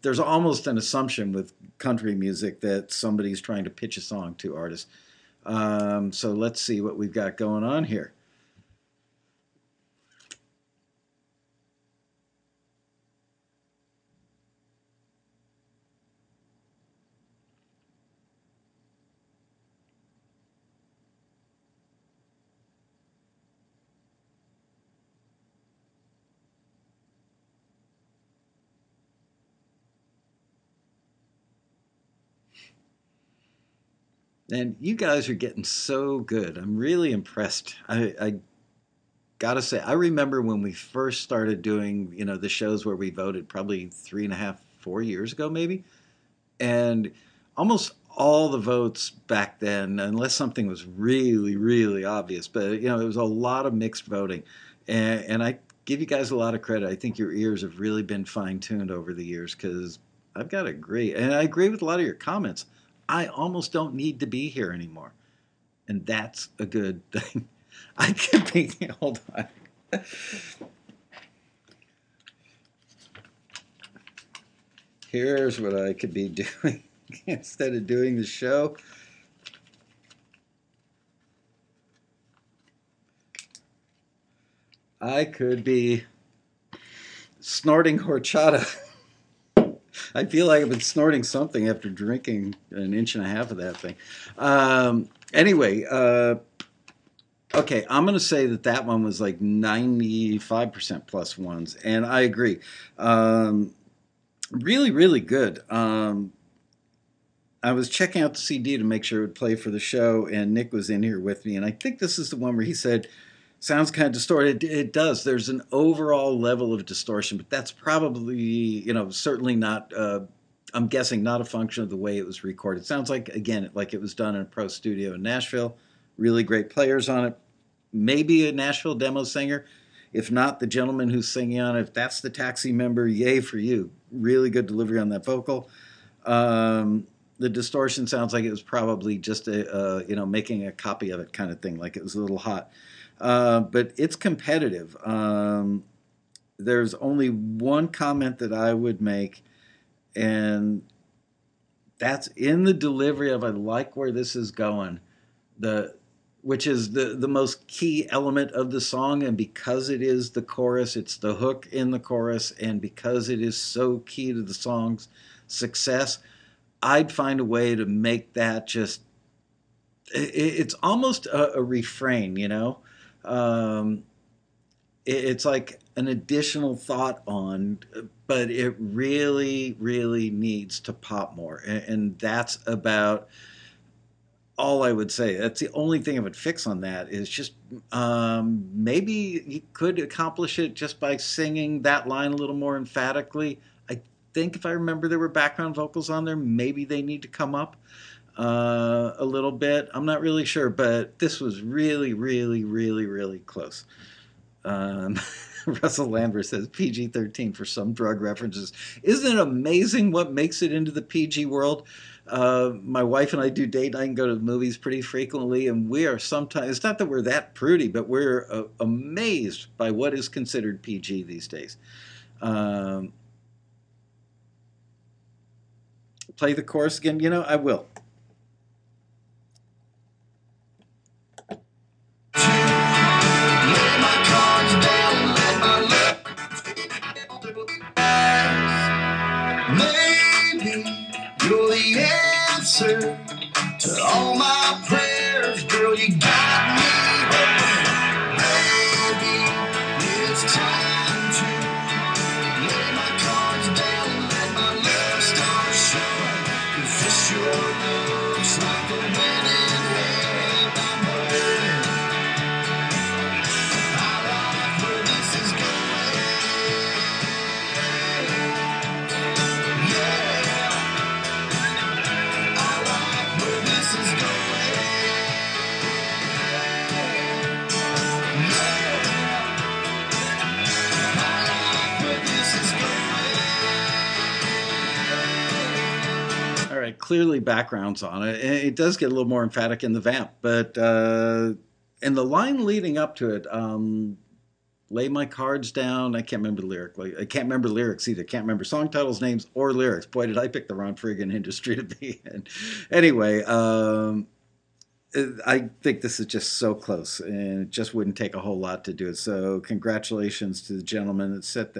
there's almost an assumption with country music that somebody's trying to pitch a song to artists. So let's see what we've got going on here. And you guys are getting so good. I'm really impressed. I gotta say, I remember when we first started doing, the shows where we voted probably 3.5, 4 years ago, maybe. And almost all the votes back then, unless something was really, really obvious, but it was a lot of mixed voting. And I give you guys a lot of credit. I think your ears have really been fine-tuned over the years because I've got to agree. And I agree with a lot of your comments. I almost don't need to be here anymore. and that's a good thing. I could be, hold on. Here's what I could be doing instead of doing the show. I could be snorting horchata. I feel like I've been snorting something after drinking an inch and a half of that thing. Anyway, okay, I'm going to say that that one was like 95% plus ones, and I agree. Really, really good. I was checking out the CD to make sure it would play for the show, and Nick was in here with me, and I think this is the one where he said, sounds kind of distorted. It does. There's an overall level of distortion, but that's probably, certainly not, I'm guessing, not a function of the way it was recorded. It sounds like, again, like it was done in a pro studio in Nashville. Really great players on it. Maybe a Nashville demo singer. If not, the gentleman who's singing on it, if that's the Taxi member, yay for you. Really good delivery on that vocal. The distortion sounds like it was probably just making a copy of it kind of thing, like it was a little hot. But it's competitive. There's only one comment that I would make, and that's in the delivery of I like where this is going, which is the most key element of the song, and because it is the chorus, it's the hook in the chorus, and because it is so key to the song's success, I'd find a way to make that just, it's almost a refrain, it's like an additional thought on, but it really, really needs to pop more. And that's about all I would say. That's the only thing I would fix on that is just maybe you could accomplish it just by singing that line a little more emphatically. I think if I remember there were background vocals on there, maybe they need to come up a little bit. I'm not really sure, but this was really, really, really, really close. Russell Lambert says PG-13 for some drug references. Isn't it amazing what makes it into the PG world? My wife and I do date night and go to the movies pretty frequently, and we are sometimes, it's not that we're that prudy, but we're amazed by what is considered PG these days. Play the chorus again? I will. Maybe you're the answer to all my prayers, girl. You got me there. Maybe it's time to lay my cards down and let my love start showing. 'Cause this sure looks like a winning hand. I'm hurting. I like where this is going. Clearly backgrounds on it. It does get a little more emphatic in the vamp, but and the line leading up to it, lay my cards down. I can't remember the lyric. I can't remember lyrics either. Can't remember song titles, names, or lyrics. Boy, did I pick the wrong friggin' industry to be in. Anyway, I think this is just so close, and it just wouldn't take a whole lot to do it. So congratulations to the gentleman that sent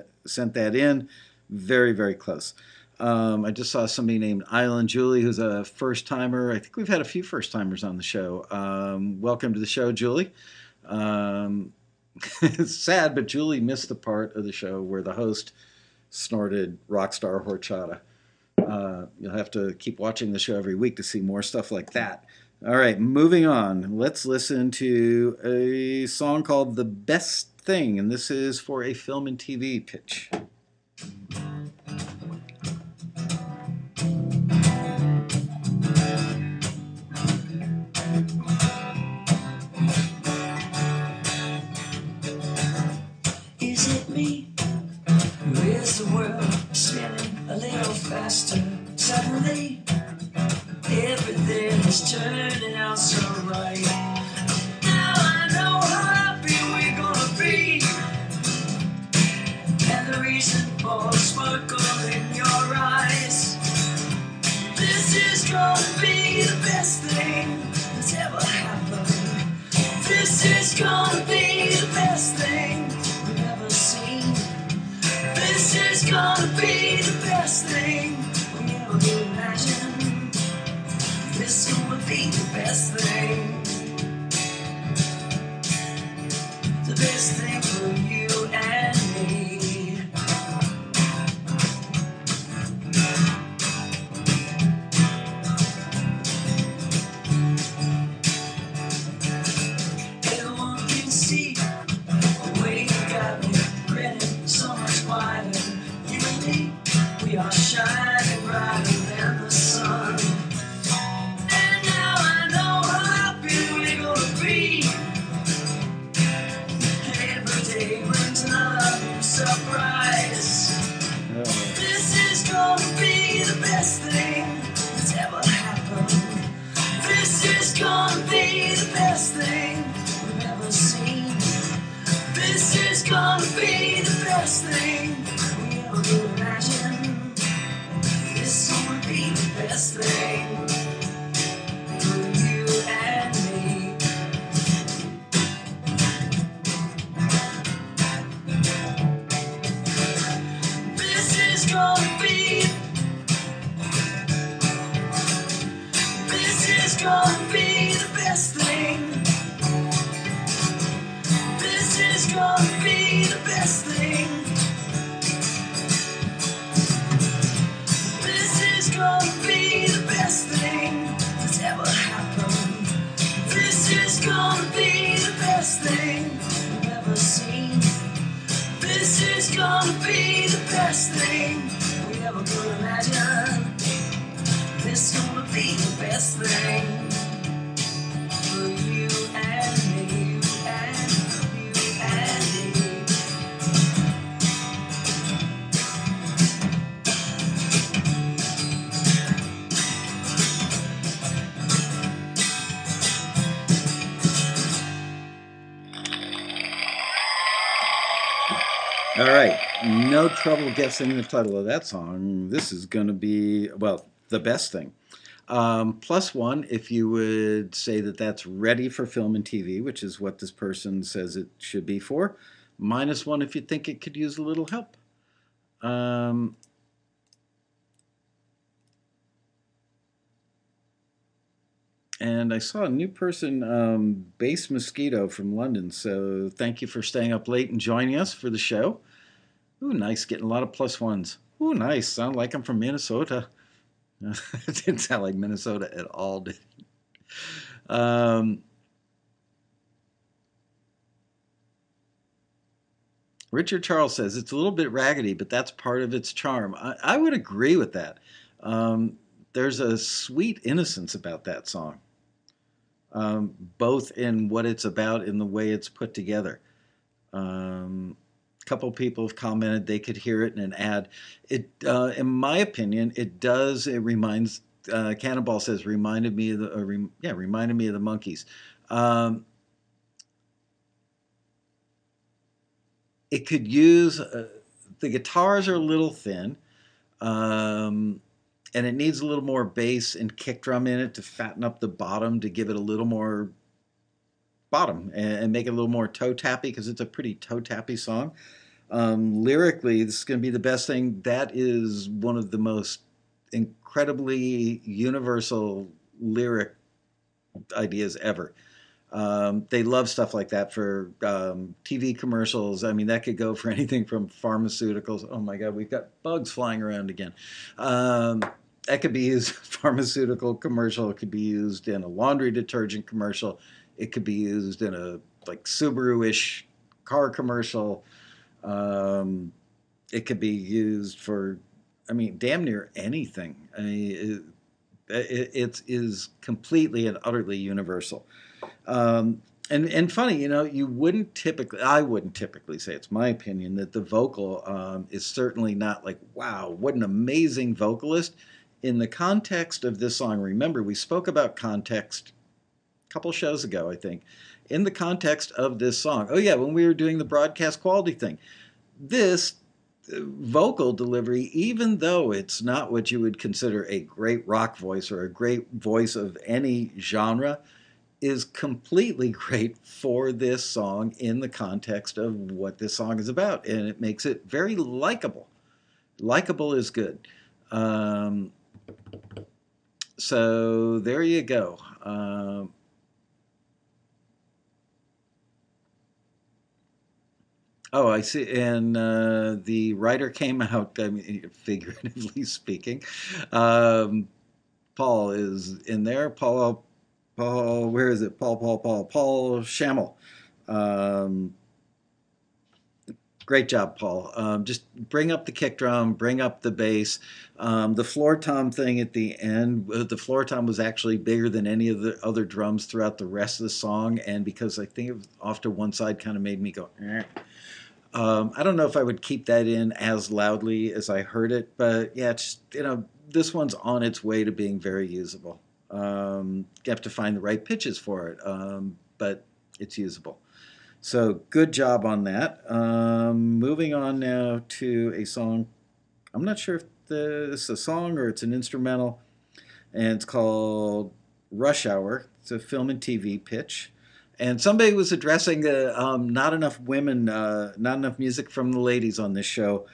that in. Very, very close. I just saw somebody named Island Julie, who's a first-timer. I think we've had a few first-timers on the show. Welcome to the show, Julie. It's sad, but Julie missed the part of the show where the host snorted Rockstar Horchata. You'll have to keep watching the show every week to see more stuff like that. All right, moving on. Let's listen to a song called The Best Thing, and this is for a film and TV pitch. Is it me? Or is the world spinning a little faster? Suddenly, everything was turning out so right. Now I know how happy we're gonna be, and the reason for the sparkle in your eyes. This is gonna be the best thing that's ever happened. This is gonna be the best thing we've ever seen. This is gonna be the best thing we ever could imagine. This is gonna be the best thing. The best thing for you and me. Everyone can see the way you got me grinning so much wider. You and me, we are shining brighter than the sun. And now I know how happy we're gonna be. Every day brings another new surprise. This is gonna be the best thing that's ever happened. This is gonna be the best thing we've ever seen. This is gonna be the best thing we ever could imagine. This is gonna be the best thing for you and me. This is gonna be. This is gonna be the best thing. This is gonna be the best thing. This is gonna be the best thing that's ever happened. This is gonna be the best thing we've ever seen. This is gonna be the best thing we ever could imagine. This is gonna be the best thing for you and me, you and me. All right, no trouble guessing the title of that song. This is going to be, well, the best thing. +1 if you would say that that's ready for film and TV, which is what this person says it should be for. -1 if you think it could use a little help. And I saw a new person, Bass Mosquito from London. So thank you for staying up late and joining us for the show. Ooh, nice, getting a lot of +1s. Ooh, nice, sound like I'm from Minnesota. It didn't sound like Minnesota at all, did it? Richard Charles says, it's a little bit raggedy, but that's part of its charm. I would agree with that. There's a sweet innocence about that song, both in what it's about and the way it's put together. A couple people have commented they could hear it in an ad. It, in my opinion, it does. It reminds. Cannonball says reminded me of the. Reminded me of the Monkees. It could use. The guitars are a little thin, and it needs a little more bass and kick drum in it to fatten up the bottom, to give it a little more bottom and make it a little more toe tappy, because it's a pretty toe tappy song. Lyrically, this is going to be the best thing. That is one of the most incredibly universal lyric ideas ever. They love stuff like that for TV commercials. I mean, that could go for anything from pharmaceuticals. Oh my God, we've got bugs flying around again. That could be used pharmaceutical commercial. It could be used in a laundry detergent commercial. It could be used in a like Subaru-ish car commercial. It could be used for, I mean, damn near anything. I mean, it is completely and utterly universal. And funny, you know, I wouldn't typically say, it's my opinion, that the vocal is certainly not like, wow, what an amazing vocalist. In the context of this song, remember we spoke about context a couple shows ago, I think. In the context of this song, oh yeah, when we were doing the broadcast quality thing, this vocal delivery, even though it's not what you would consider a great rock voice or a great voice of any genre, is completely great for this song in the context of what this song is about. And it makes it very likable. Likable is good. So there you go. Oh, I see. And the writer came out, I mean, figuratively speaking. Um, Paul is in there. Paul, where is it? Paul Schammel. Um, Great job, Paul. Just bring up the kick drum, bring up the bass. The floor tom thing at the end, the floor tom was actually bigger than any of the other drums throughout the rest of the song. And because I think it was off to one side, kind of made me go, eh. I don't know if I would keep that in as loudly as I heard it, but yeah, it's, this one's on its way to being very usable. You have to find the right pitches for it, but it's usable. So good job on that. Moving on now to a song. I'm not sure if this is a song or it's an instrumental, and it's called Rush Hour. It's a film and TV pitch. And somebody was addressing not enough women, not enough music from the ladies on this show.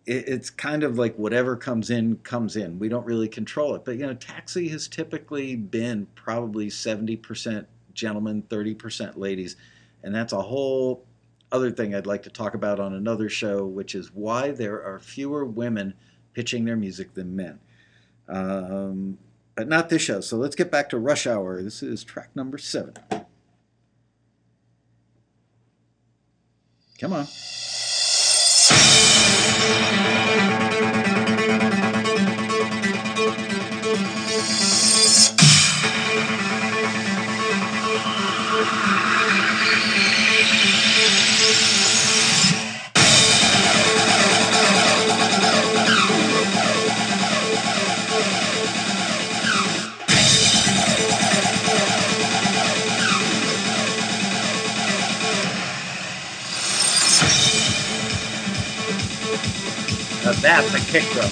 It's kind of like whatever comes in, comes in. We don't really control it. But, Taxi has typically been probably 70% gentlemen, 30% ladies. And that's a whole other thing I'd like to talk about on another show, which is why there are fewer women pitching their music than men. But not this show. So let's get back to Rush Hour. This is track number 7. Come on. That's a kick drum.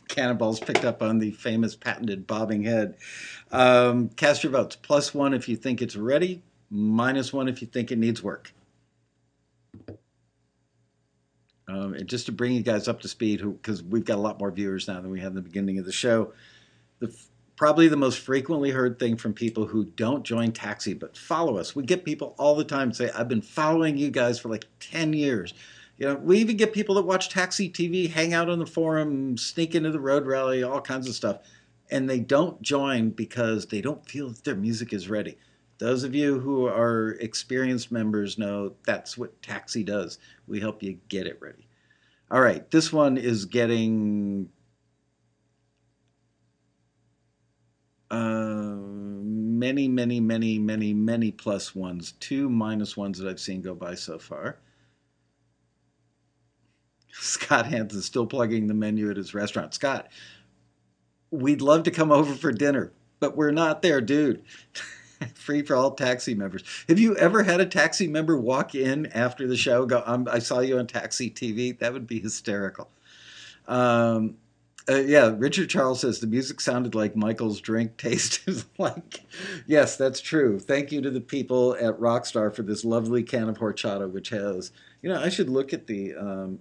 Cannonballs picked up on the famous patented bobbing head. Cast your votes. +1 if you think it's ready, -1 if you think it needs work. And just to bring you guys up to speed, because we've got a lot more viewers now than we had in the beginning of the show, probably the most frequently heard thing from people who don't join Taxi but follow us. We get people all the time say, I've been following you guys for like 10 years. We even get people that watch Taxi TV, hang out on the forum, sneak into the road rally, all kinds of stuff. and they don't join because they don't feel that their music is ready. Those of you who are experienced members know that's what Taxi does. We help you get it ready. All right, this one is getting many plus ones. 2 minus ones that I've seen go by so far. Scott Hanson's still plugging the menu at his restaurant. Scott, we'd love to come over for dinner, but we're not there, dude. Free for all Taxi members. Have you ever had a Taxi member walk in after the show, go, I saw you on Taxi TV? That would be hysterical. Um, yeah, Richard Charles says the music sounded like Michael's drink tasted like. Yes, that's true. Thank you to the people at Rockstar for this lovely can of horchata, which has, I should look at the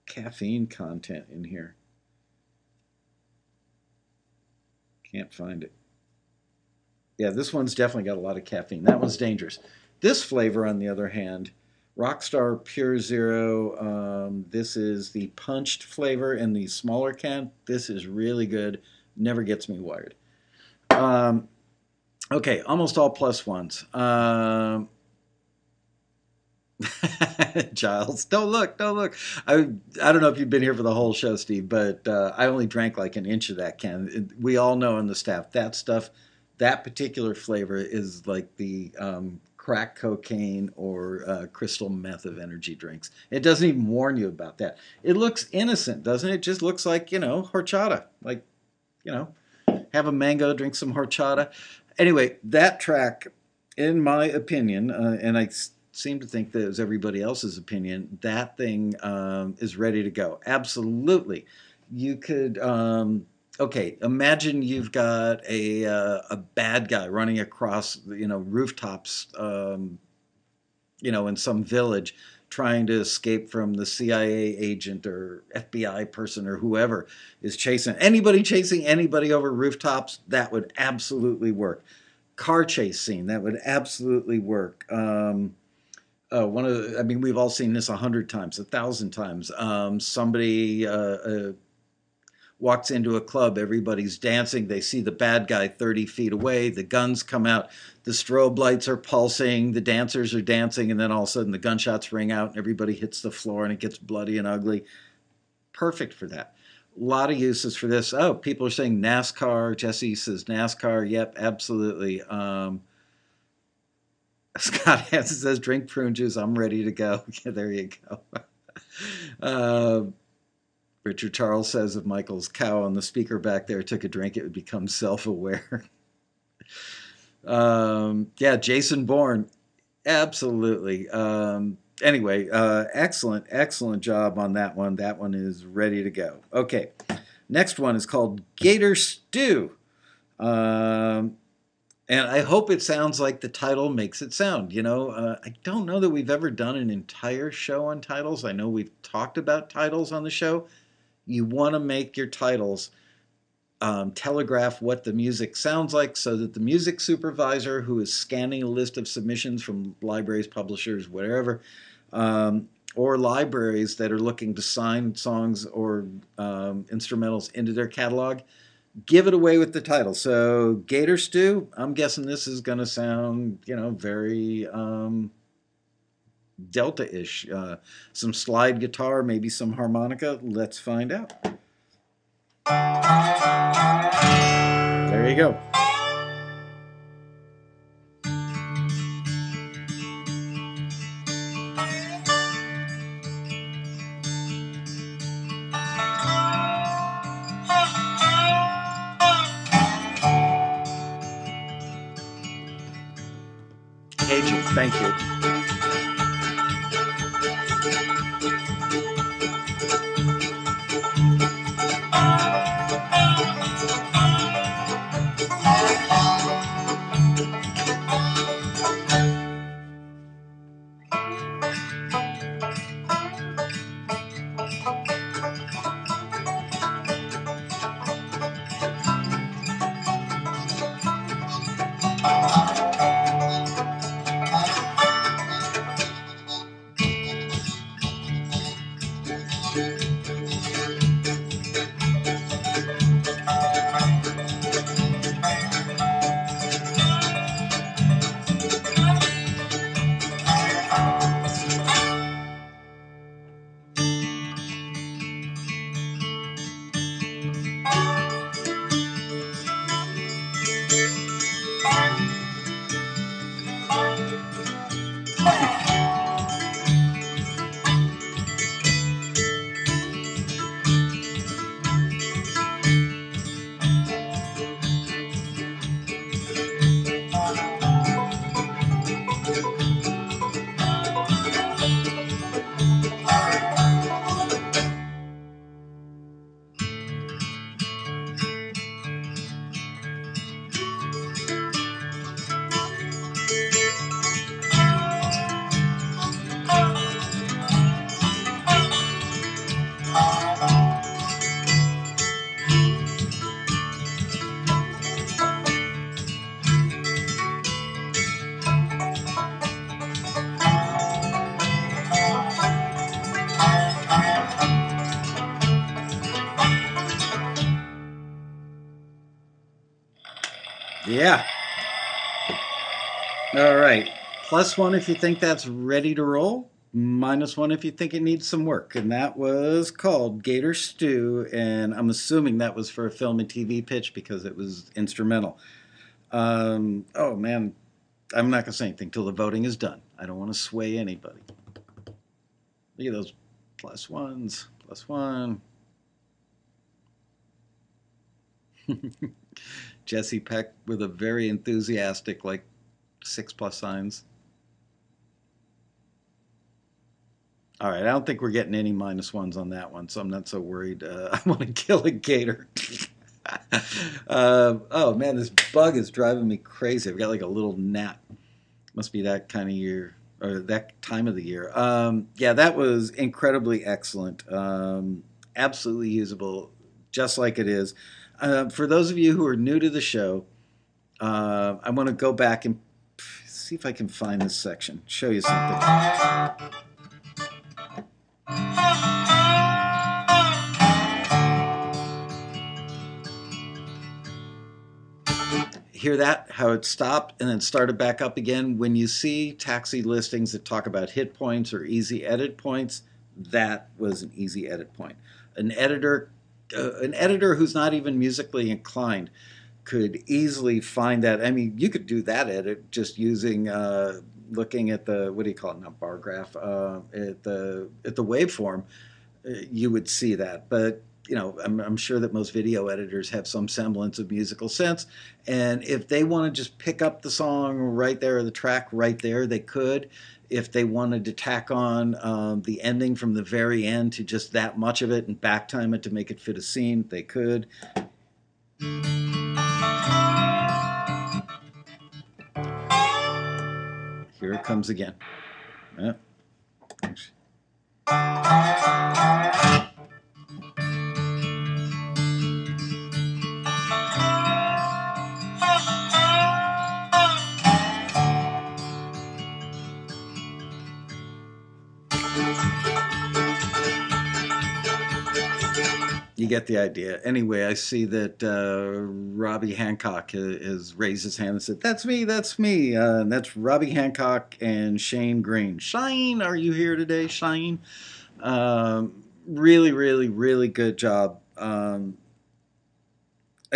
caffeine content in here. Can't find it. Yeah, this one's definitely got a lot of caffeine. That one's dangerous. This flavor, on the other hand, Rockstar Pure Zero. This is the punched flavor in the smaller can. This is really good. Never gets me wired. Okay, almost all plus ones. Giles, don't look. I don't know if you've been here for the whole show, Steve, but I only drank like an inch of that can. We all know on the staff that stuff, that particular flavor is like the crack cocaine or crystal meth of energy drinks. It doesn't even warn you about that. It looks innocent, doesn't it? It just looks like, horchata. Like, have a mango, drink some horchata. Anyway, that track, in my opinion, and I seem to think that it was everybody else's opinion, that thing is ready to go. Absolutely. You could... okay, imagine you've got a bad guy running across rooftops, in some village, trying to escape from the CIA agent or FBI person or whoever is chasing anybody over rooftops. That would absolutely work. Car chase scene, that would absolutely work. We've all seen this 100 times, 1,000 times. Somebody walks into a club, everybody's dancing, they see the bad guy 30 feet away, the guns come out, the strobe lights are pulsing, the dancers are dancing, and then all of a sudden the gunshots ring out and everybody hits the floor and it gets bloody and ugly. Perfect for that. A lot of uses for this. Oh, people are saying NASCAR. Jesse says NASCAR. Yep, absolutely. Scott Hansen says drink prune juice. I'm ready to go. Yeah, there you go. Richard Charles says if Michael's cow on the speaker back there took a drink, it would become self-aware. Yeah, Jason Bourne. Absolutely. Anyway, excellent job on that one. That one is ready to go. Okay, next one is called Gator Stew. And I hope it sounds like the title makes it sound. I don't know that we've ever done an entire show on titles. I know we've talked about titles on the show. You want to make your titles telegraph what the music sounds like so that the music supervisor who is scanning a list of submissions from libraries, publishers, whatever, or libraries that are looking to sign songs or instrumentals into their catalog, give it away with the title. So Gator Stew, I'm guessing this is going to sound, very Delta-ish. Some slide guitar, maybe some harmonica. Let's find out. There you go. Cajun, thank you. Yeah. All right. +1 if you think that's ready to roll. -1 if you think it needs some work. And that was called Gator Stew. And I'm assuming that was for a film and TV pitch because it was instrumental. Oh, man. I'm not going to say anything till the voting is done. I don't want to sway anybody. Look at those +1s. +1. Jesse Peck with a very enthusiastic, like, 6+ signs. All right, I don't think we're getting any -1s on that one, so I'm not so worried. I want to kill a gator. Oh man, this bug is driving me crazy. I've got like a little gnat. Must be that kind of year or that time of the year. Yeah, that was incredibly excellent. Absolutely usable, just like it is. For those of you who are new to the show, I want to go back and see if I can find this section, show you something. Hear that? How it stopped and then started back up again. When you see taxi listings that talk about hit points or easy edit points, that was an easy edit point. An editor who's not even musically inclined could easily find that. I mean, you could do that edit just using looking at the, what do you call it? Not bar graph. At the waveform, you would see that. But you know, I'm sure that most video editors have some semblance of musical sense, and if they want to just pick up the song right there or the track right there, they could. If they wanted to tack on the ending from the very end to just that much of it and back time it to make it fit a scene, they could. Here it comes again. Yeah. You get the idea. Anyway, I see that Robbie Hancock has raised his hand and said, "That's me, that's me." And that's Robbie Hancock and Shane Green. Shane, are you here today, Shane? Really, really, really good job. I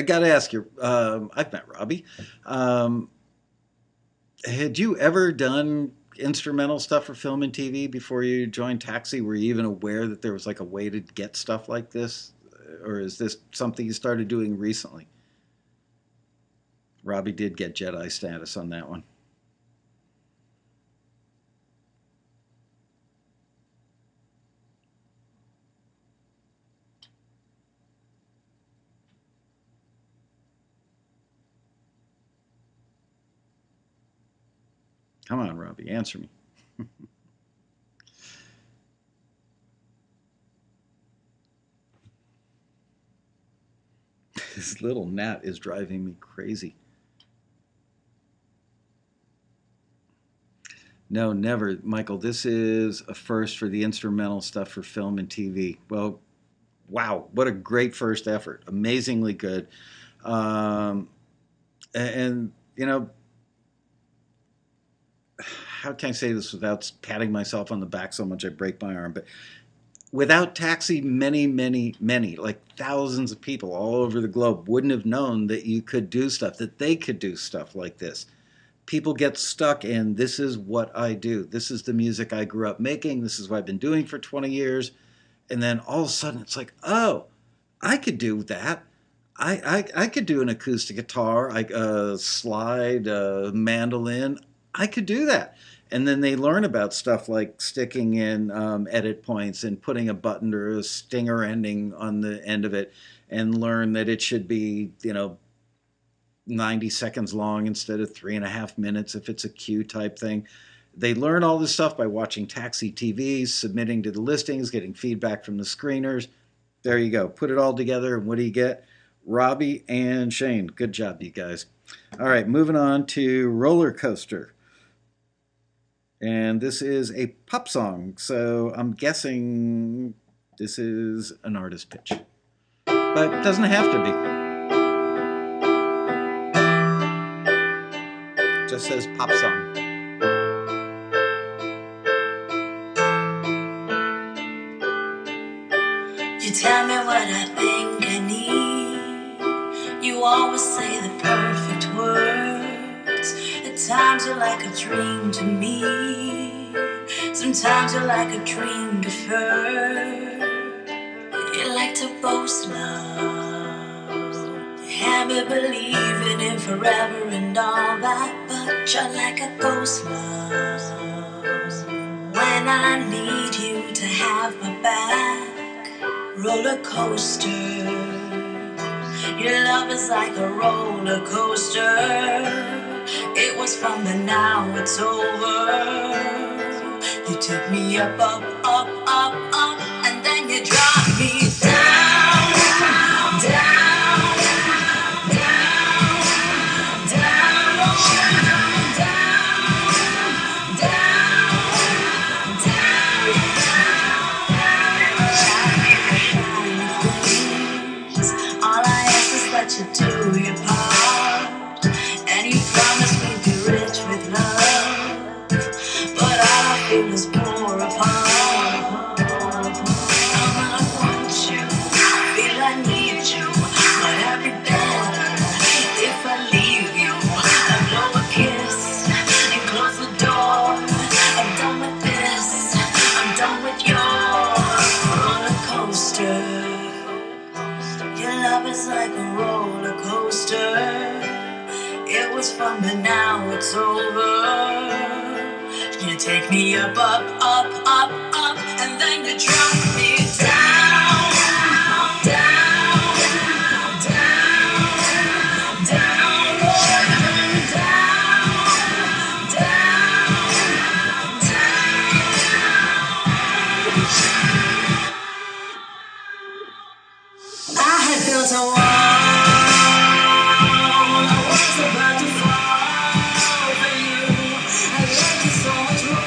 got to ask you, I've met Robbie. Had you ever done instrumental stuff for film and TV before you joined Taxi? Were you even aware that there was like a way to get stuff like this? Or is this something you started doing recently? Robbie did get Jedi status on that one. Come on, Robbie, answer me. This little gnat is driving me crazy. No, never, Michael. This is a first for the instrumental stuff for film and TV. Well, wow, what a great first effort. Amazingly good. Um, and, you know, how can I say this without patting myself on the back so much I break my arm? But without Taxi, many, many, many, like thousands of people all over the globe wouldn't have known that you could do stuff, that they could do stuff like this. People get stuck in, this is what I do. This is the music I grew up making. This is what I've been doing for 20 years. And then all of a sudden it's like, oh, I could do that. I could do an acoustic guitar, slide, mandolin. I could do that. And then they learn about stuff like sticking in edit points and putting a button or a stinger ending on the end of it, and learn that it should be, 90 seconds long instead of 3.5 minutes if it's a cue type thing. They learn all this stuff by watching Taxi TV, submitting to the listings, getting feedback from the screeners. There you go. Put it all together, and what do you get? Robbie and Shane. Good job, you guys. All right, moving on to Roller Coaster. And this is a pop song, so I'm guessing this is an artist pitch. But it doesn't have to be. Just says pop song. You tell me what I think I need. You always say the perfect words. At times you're like a dream to me. Sometimes you're like a dream deferred. You like to boast love. You have me believing in forever and all that, but you're like a ghost love. When I need you to have my back, roller coaster. Your love is like a roller coaster. It was fun, but now it's over. You took me up, up, up, up, up, and then you dropped me down, down, down, down, down, down, down. All I ask is that you do your part, and you promise me be rich with love, but all I feel is pour apart. I want you, feel I need you, but I'd be better if I leave you. I blow a kiss and close the door. I'm done with this, I'm done with your roller coaster. Your love is like a roller coaster. It was fun, but now it's over. You take me up, up, up, up, up, and then you drop me down, down, down, down, down, I had built a wall. I was about to fall for you. I loved you so much more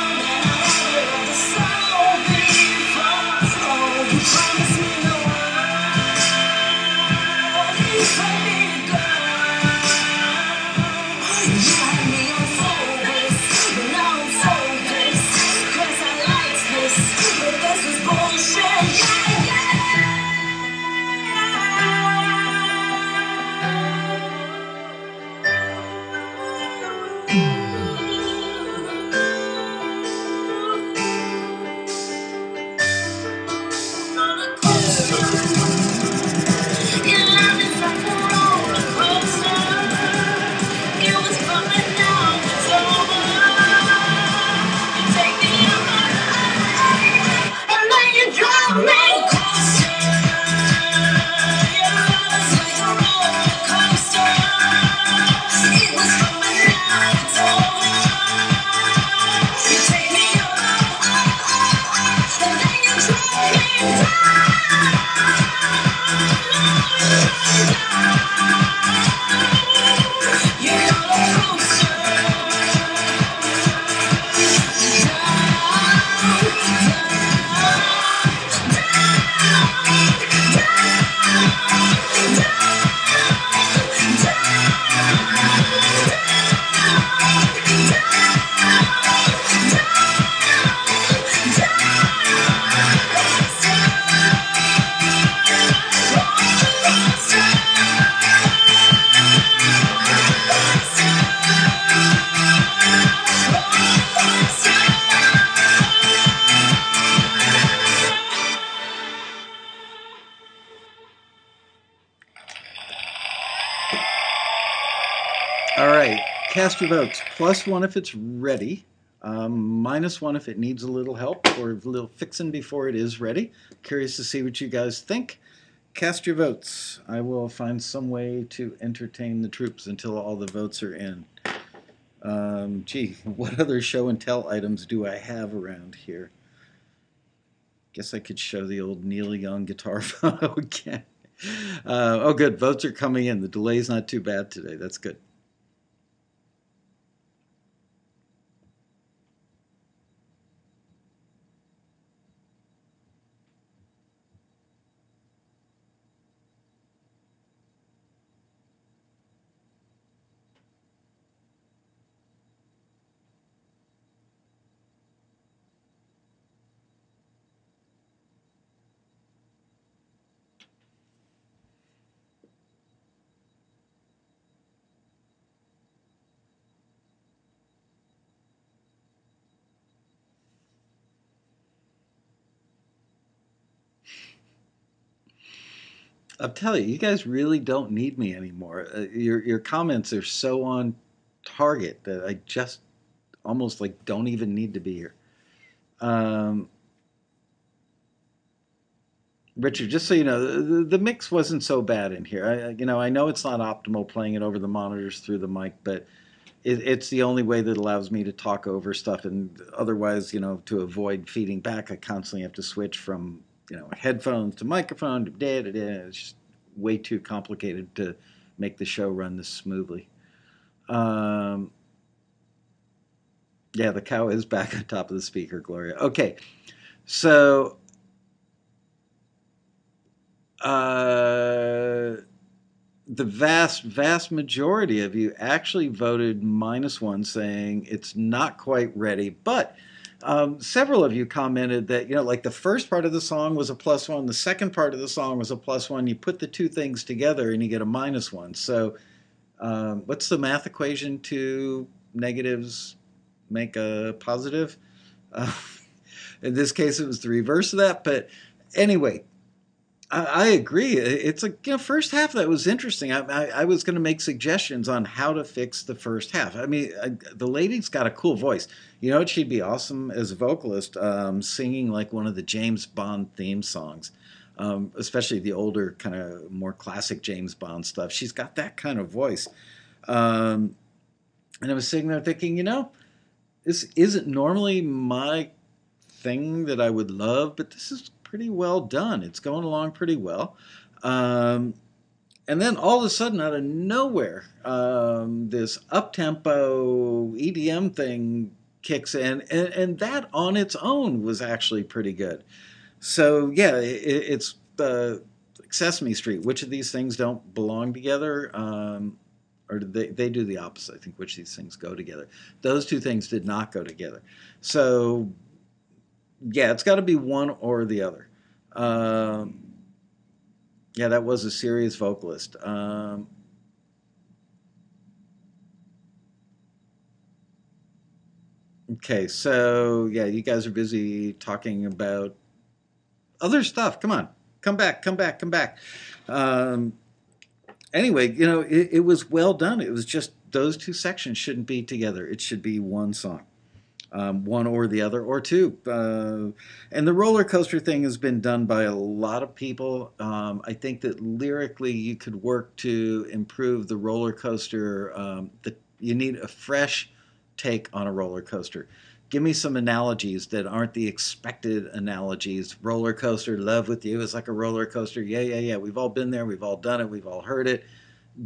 than I ever loved the soul before. Oh, you promised me the world. You told me to go. You had me on focus, but now I'm focused. 'Cause I liked this, but this was bullshit. Yeah, yeah. Your love is like a roller coaster. It was fun, but now it's over. You take me up, and then you drop me. Your love is like a roller coaster. It was fun, but now it's over. You take me up, and then you drop me down. All right, cast your votes. +1 if it's ready. -1 if it needs a little help or a little fixing before it is ready. Curious to see what you guys think. Cast your votes. I will find some way to entertain the troops until all the votes are in. Gee, what other show and tell items do I have around here? Guess I could show the old Neil Young guitar photo again. Oh, good. Votes are coming in. The delay's not too bad today. That's good. I'll tell you, you guys really don't need me anymore. Your comments are so on target that I just almost like don't even need to be here. Um, Richard, just so you know, the mix wasn't so bad in here. I know it's not optimal playing it over the monitors through the mic, but it's the only way that allows me to talk over stuff. And otherwise, to avoid feeding back, I constantly have to switch from headphones to microphone to da da da. It's just way too complicated to make the show run this smoothly. Um, yeah, the cow is back on top of the speaker, Gloria. Okay, so uh, the vast majority of you actually voted -1, saying it's not quite ready. But several of you commented that, like the first part of the song was a +1, the second part of the song was a +1. You put the two things together and you get a -1. So what's the math equation to negatives make a positive? Uh, in this case, it was the reverse of that. But anyway, I agree. It's like, first half that was interesting. I was going to make suggestions on how to fix the first half. I mean, the lady's got a cool voice. She'd be awesome as a vocalist, singing like one of the James Bond theme songs, especially the older kind of more classic James Bond stuff. She's got that kind of voice. And I was sitting there thinking, this isn't normally my thing that I would love, but this is pretty well done. It's going along pretty well. And then all of a sudden, out of nowhere, this up-tempo EDM thing kicks in, and that on its own was actually pretty good. So, yeah, it's like Sesame Street. Which of these things don't belong together? Or they do the opposite, I think, which these things go together. Those two things did not go together. So, yeah, it's got to be one or the other. Yeah, that was a serious vocalist. Okay, so yeah, you guys are busy talking about other stuff. Come on, come back, come back, come back. Um, anyway, it was well done. It was just those two sections shouldn't be together. It should be one song. One or the other, or two. And the roller coaster thing has been done by a lot of people. I think that lyrically you could work to improve the roller coaster. You need a fresh take on a roller coaster. Give me some analogies that aren't the expected analogies. Roller coaster, love with you is like a roller coaster. Yeah, yeah, yeah. We've all been there. We've all done it. We've all heard it.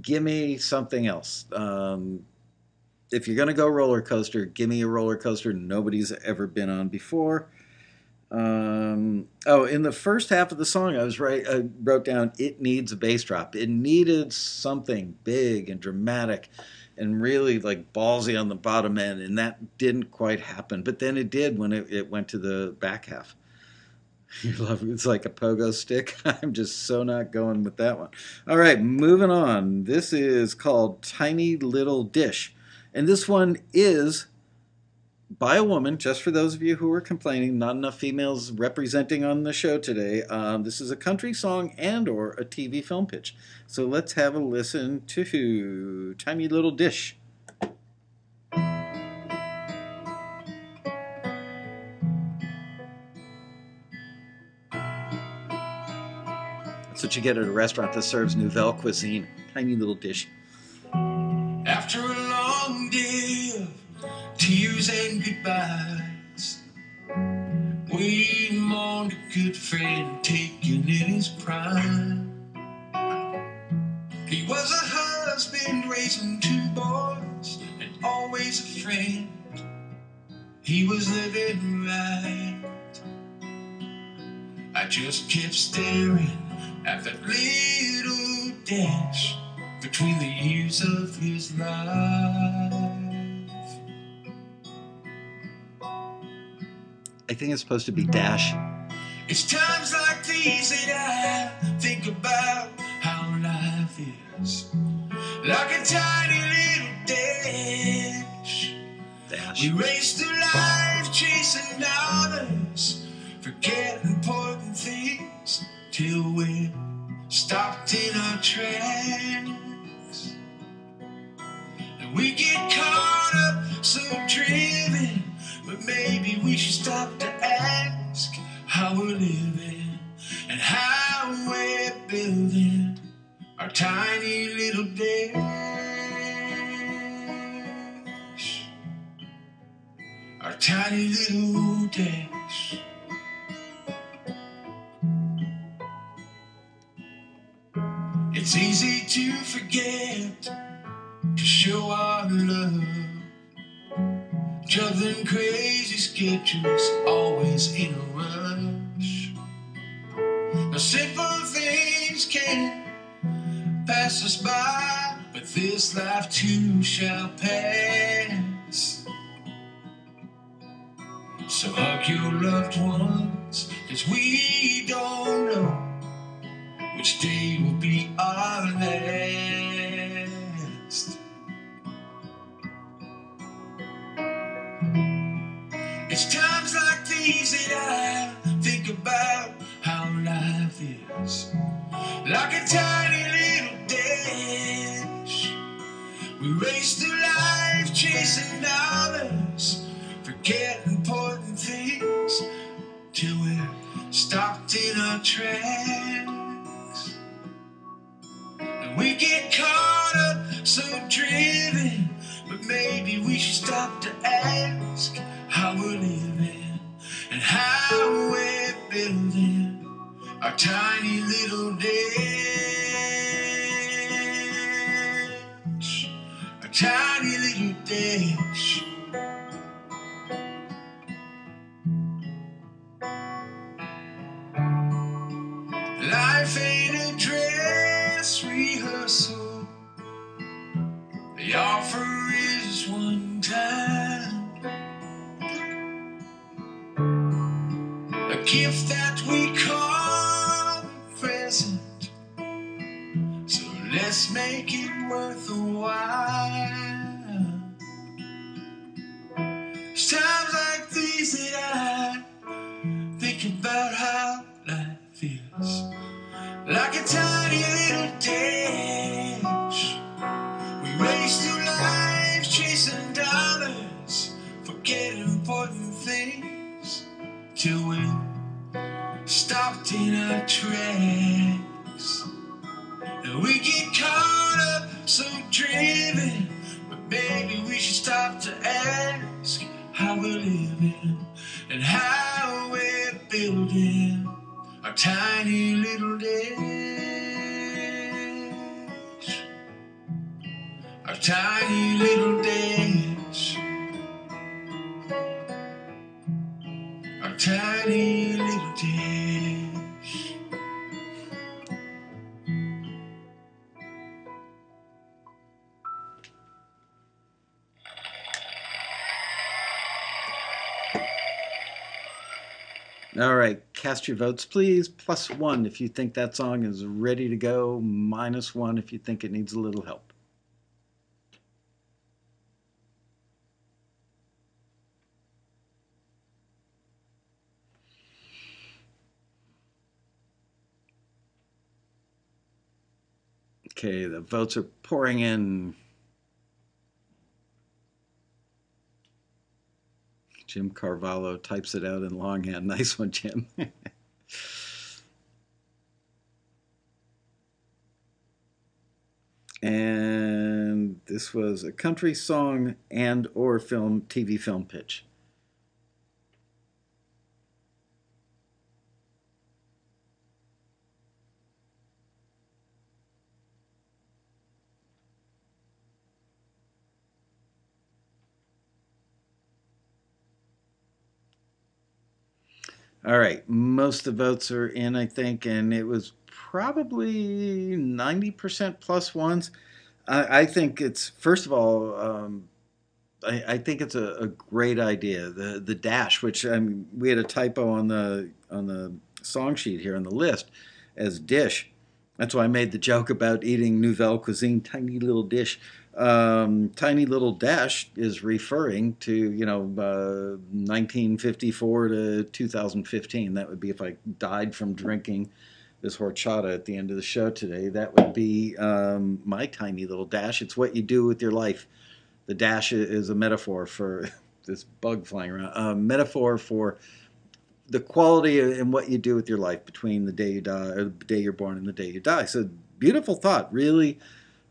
Give me something else. If you're going to go roller coaster, give me a roller coaster nobody's ever been on before. In the first half of the song, I wrote down, it needs a bass drop. It needed something big and dramatic and really like ballsy on the bottom end, and that didn't quite happen. But then it did when it went to the back half. It's like a pogo stick. I'm just so not going with that one. All right, moving on. This is called Tiny Little Dish. And this one is by a woman, just for those of you who are complaining, not enough females representing on the show today. This is a country song and or a TV film pitch. So let's have a listen to Tiny Little Dish. That's what you get at a restaurant that serves Nouvelle cuisine. Tiny Little Dish. After a long day of tears and goodbyes, we mourned a good friend taken in his prime. He was a husband raising 2 boys and always a friend. He was living right. I just kept staring at that little dash between the years of his life. I think it's supposed to be dash. It's times like these that I think about how life is like a tiny little dash. We race through life chasing dollars, forgetting important things till we're stopped in our tracks. And we get caught up, so driven, but maybe we should stop to ask how we're living and how we're building our tiny little dash. Our tiny little dash. It's easy to forget to show our love. Juggling crazy schedules, always in a rush. Now simple things can pass us by, but this life too shall pass. So hug your loved ones, 'cause we don't know which day will be our last. It's times like these that I think about how life is like a tiny little dash. We race through life chasing dollars, forget important things till we're stopped in our tracks. And we get caught up, so driven, but maybe we should stop to ask how we're living and how we're building our tiny little dash. Our tiny little dash. Life ain't a dress rehearsal. The offer is one time, a gift that we call present. So let's make it worth a while. It's times like these that I think about how life is like a tiny little dash. We race through life chasing dollars, forget important things till we stopped in our tracks. And we get caught up, so driven, but maybe we should stop to ask how we're living and how we're building our tiny little dash. Our tiny little dash. Our tiny little dash. All right, cast your votes, please. +1 if you think that song is ready to go, -1 if you think it needs a little help. Okay, the votes are pouring in. Jim Carvalho types it out in longhand. Nice one, Jim. And this was a country song and or TV film pitch. All right, most of the votes are in, I think, and it was probably 90% +1s. I think it's, first of all, I think it's a great idea. The dash, which we had a typo on the song sheet here on the list as dish. That's why I made the joke about eating nouvelle cuisine, tiny little dish. Tiny little dash is referring to 1954 to 2015. That would be if I died from drinking this horchata at the end of the show today, that would be my tiny little dash. It's what you do with your life. The dash is a metaphor for this bug flying around. A metaphor for the quality in what you do with your life between the day you die, or the day you're born and the day you die. So beautiful thought, really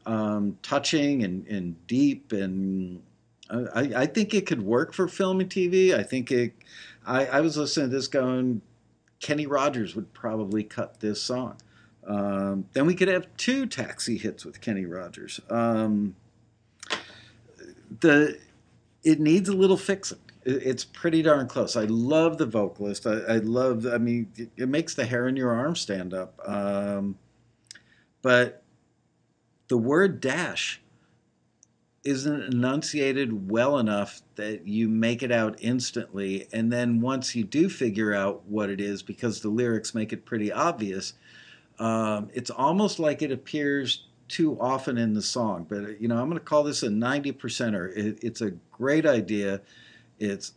touching and deep, and I think it could work for film and TV. I think it. I was listening to this going, Kenny Rogers would probably cut this song. Then we could have two Taxi hits with Kenny Rogers. The It needs a little fixing. It's pretty darn close. I love the vocalist. I love. I mean, it makes the hair on your arm stand up. But the word dash isn't enunciated well enough that you make it out instantly. And then once you do figure out what it is, because the lyrics make it pretty obvious, it's almost like it appears too often in the song. But, you know, I'm going to call this a 90%er. It's a great idea. It's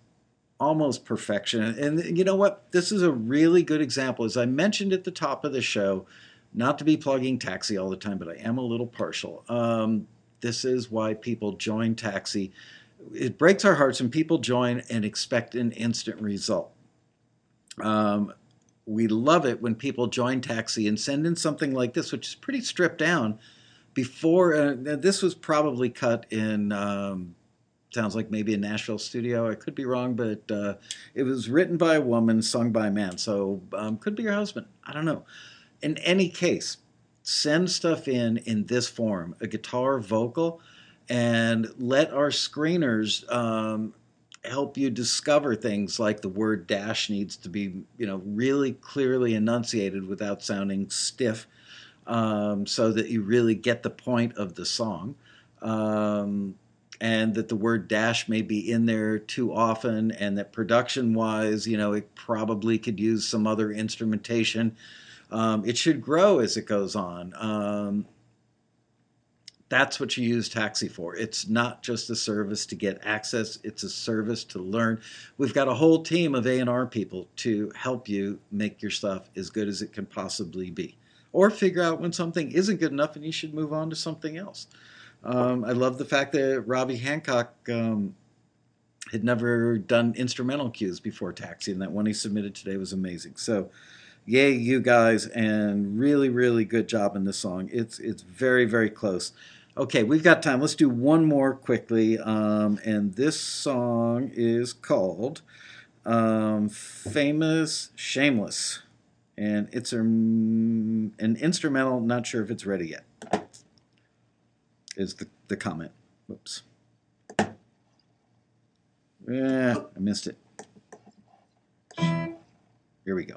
almost perfection. And you know what? This is a really good example. As I mentioned at the top of the show, not to be plugging Taxi all the time, but I am a little partial. This is why people join Taxi. It breaks our hearts when people join and expect an instant result. We love it when people join Taxi and send in something like this, which is pretty stripped down. Before, this was probably cut in, sounds like maybe a Nashville studio. I could be wrong, but it was written by a woman, sung by a man. So could be your husband. I don't know. In any case, send stuff in this form, a guitar vocal, and let our screeners help you discover things like the word dash needs to be, you know, really clearly enunciated without sounding stiff, so that you really get the point of the song, and that the word dash may be in there too often, and that production-wise, you know, it probably could use some other instrumentation. It should grow as it goes on. That's what you use Taxi for. It's not just a service to get access. It's a service to learn. We've got a whole team of A&R people to help you make your stuff as good as it can possibly be. Or figure out when something isn't good enough and you should move on to something else. I love the fact that Robbie Hancock had never done instrumental cues before Taxi, and that one he submitted today was amazing. So, yay, you guys, and really, really good job in this song. It's very, very close. Okay, we've got time. Let's do one more quickly, and this song is called Famous Shameless, and it's an instrumental. Not sure if it's ready yet, is the comment. Whoops. Yeah, I missed it. Here we go.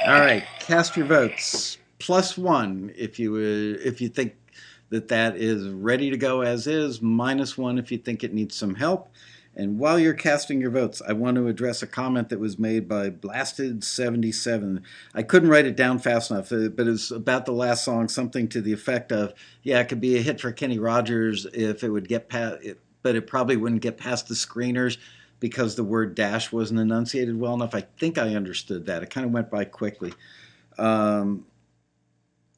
All right, cast your votes. +1 if you think that that is ready to go as is. -1 if you think it needs some help. And while you're casting your votes, I want to address a comment that was made by Blasted77. I couldn't write it down fast enough, but it's about the last song, something to the effect of, yeah, it could be a hit for Kenny Rogers if it would get past it, but it probably wouldn't get past the screeners because the word dash wasn't enunciated well enough. I think I understood that. It kind of went by quickly. Um,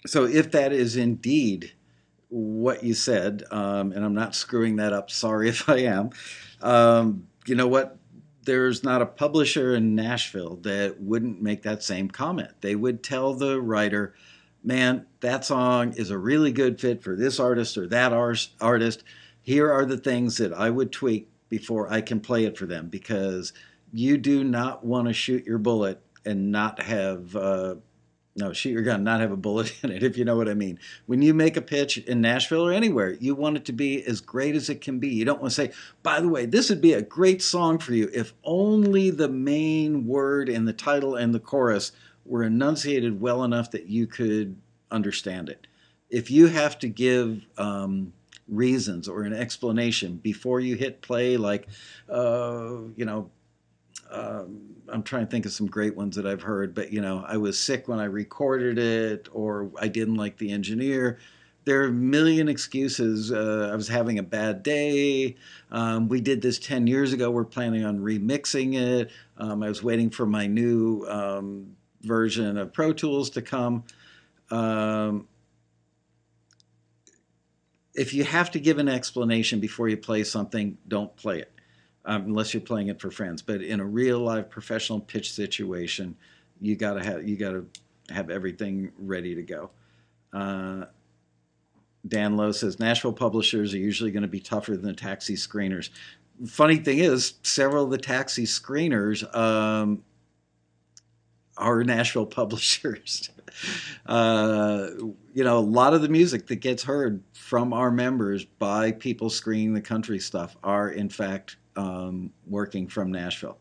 so if that is indeed what you said, and I'm not screwing that up, sorry if I am, you know what? There's not a publisher in Nashville that wouldn't make that same comment. They would tell the writer, man, that song is a really good fit for this artist or that artist. Here are the things that I would tweak before I can play it for them, because you do not want to shoot your bullet and not have no, shoot your gun, not have a bullet in it, if you know what I mean. When you make a pitch in Nashville or anywhere, you want it to be as great as it can be. You don't want to say, by the way, this would be a great song for you if only the main word and the title and the chorus were enunciated well enough that you could understand it. If you have to give reasons or an explanation before you hit play, like, you know, I'm trying to think of some great ones that I've heard, but you know, I was sick when I recorded it, or I didn't like the engineer. There are a million excuses. I was having a bad day. We did this 10 years ago. We're planning on remixing it. I was waiting for my new version of Pro Tools to come. If you have to give an explanation before you play something, don't play it. Unless you're playing it for friends. But in a real live professional pitch situation, you gotta have everything ready to go. Dan Lowe says Nashville publishers are usually going to be tougher than the taxi screeners. Funny thing is, several of the taxi screeners are Nashville publishers. You know, a lot of the music that gets heard from our members by people screening the country stuff are, in fact, working from Nashville.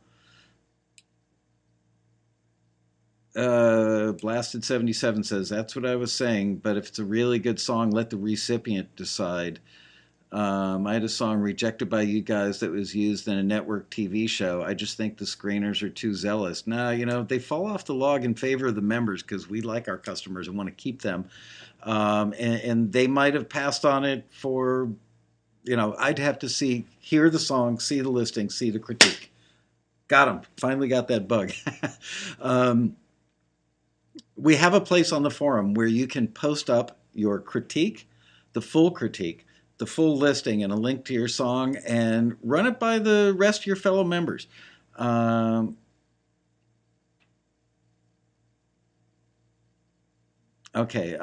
Blasted77 says, that's what I was saying, but if it's a really good song, let the recipient decide. I had a song rejected by you guys that was used in a network TV show. I just think the screeners are too zealous. Now, you know, they fall off the log in favor of the members because we like our customers and want to keep them. And they might have passed on it for, you know, I'd have to hear the song, see the listing, see the critique. Got him. Finally got that bug. We have a place on the forum where you can post up your critique, the full listing, and a link to your song, and run it by the rest of your fellow members. Okay.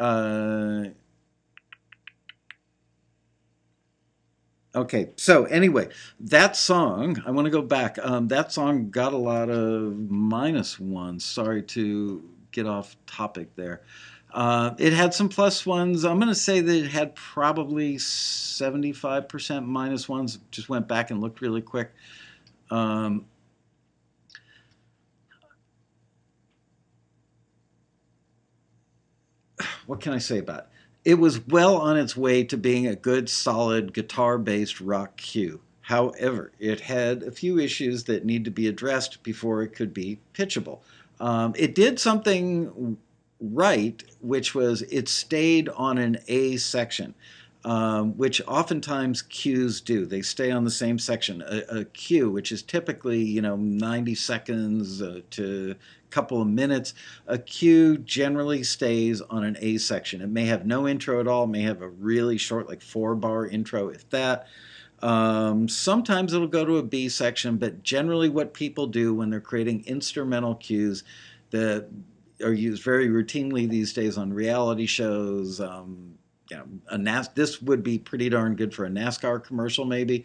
Okay, so anyway, that song, I want to go back. That song got a lot of -1s. Sorry to get off topic there. It had some +1s. I'm going to say that it had probably 75% -1s. Just went back and looked really quick. What can I say about it? It was well on its way to being a good, solid, guitar-based rock cue. However, it had a few issues that need to be addressed before it could be pitchable. It did something right, which was it stayed on an A section, which oftentimes cues do. They stay on the same section. A cue, which is typically, you know, 90 seconds to a couple of minutes, a cue generally stays on an A section. It may have no intro at all, it may have a really short, like 4-bar intro, if that. Sometimes it'll go to a B section, but generally what people do when they're creating instrumental cues that are used very routinely these days on reality shows, you know, this would be pretty darn good for a NASCAR commercial maybe,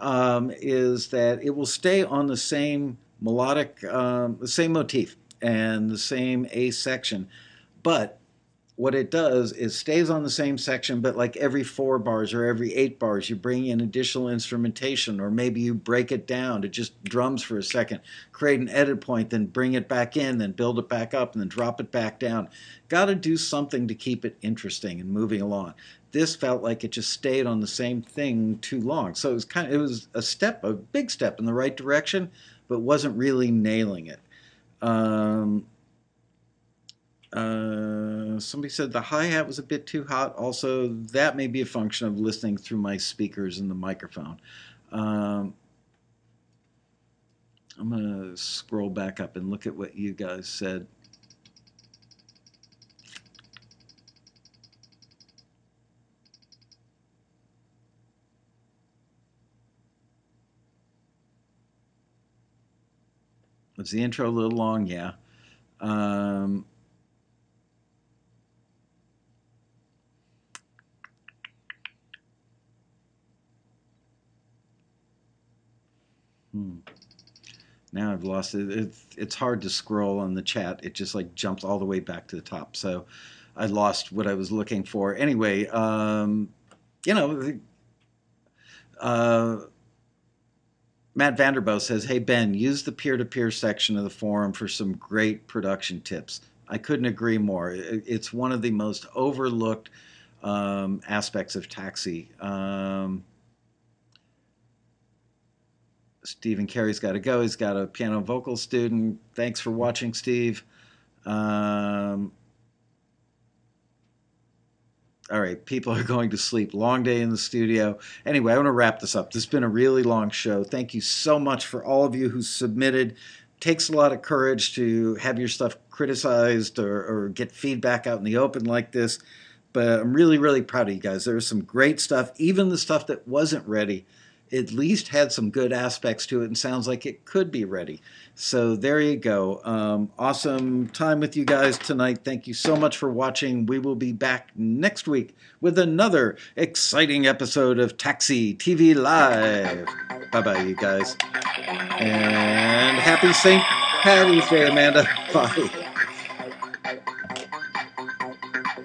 is that it will stay on the same melodic, the same motif and the same A section, but what it does is stays on the same section, but like every 4 bars or every 8 bars, you bring in additional instrumentation, or maybe you break it down to just drums for a second, create an edit point, then bring it back in, then build it back up, and then drop it back down. Got to do something to keep it interesting and moving along. This felt like it just stayed on the same thing too long. So it was a big step in the right direction, but wasn't really nailing it. Somebody said the hi-hat was a bit too hot. Also, that may be a function of listening through my speakers and the microphone. I'm going to scroll back up and look at what you guys said. Was the intro a little long? Yeah. Now I've lost it. It's hard to scroll on the chat. It just like jumps all the way back to the top. So I lost what I was looking for. Anyway, you know, Matt Vanderbo says, "Hey Ben, use the peer-to-peer section of the forum for some great production tips." I couldn't agree more. It's one of the most overlooked aspects of Taxi. Stephen Carey's got to go. He's got a piano vocal student. Thanks for watching, Steve. All right, people are going to sleep. Long day in the studio. Anyway, I want to wrap this up. This has been a really long show. Thank you so much for all of you who submitted. Takes a lot of courage to have your stuff criticized or get feedback out in the open like this. But I'm really, really proud of you guys. There was some great stuff. Even the stuff that wasn't ready at least had some good aspects to it and sounds like it could be ready. So there you go. Awesome time with you guys tonight. Thank you so much for watching. We will be back next week with another exciting episode of Taxi TV Live. Bye-bye, you guys. And happy St. Patty's Day, Amanda. Bye.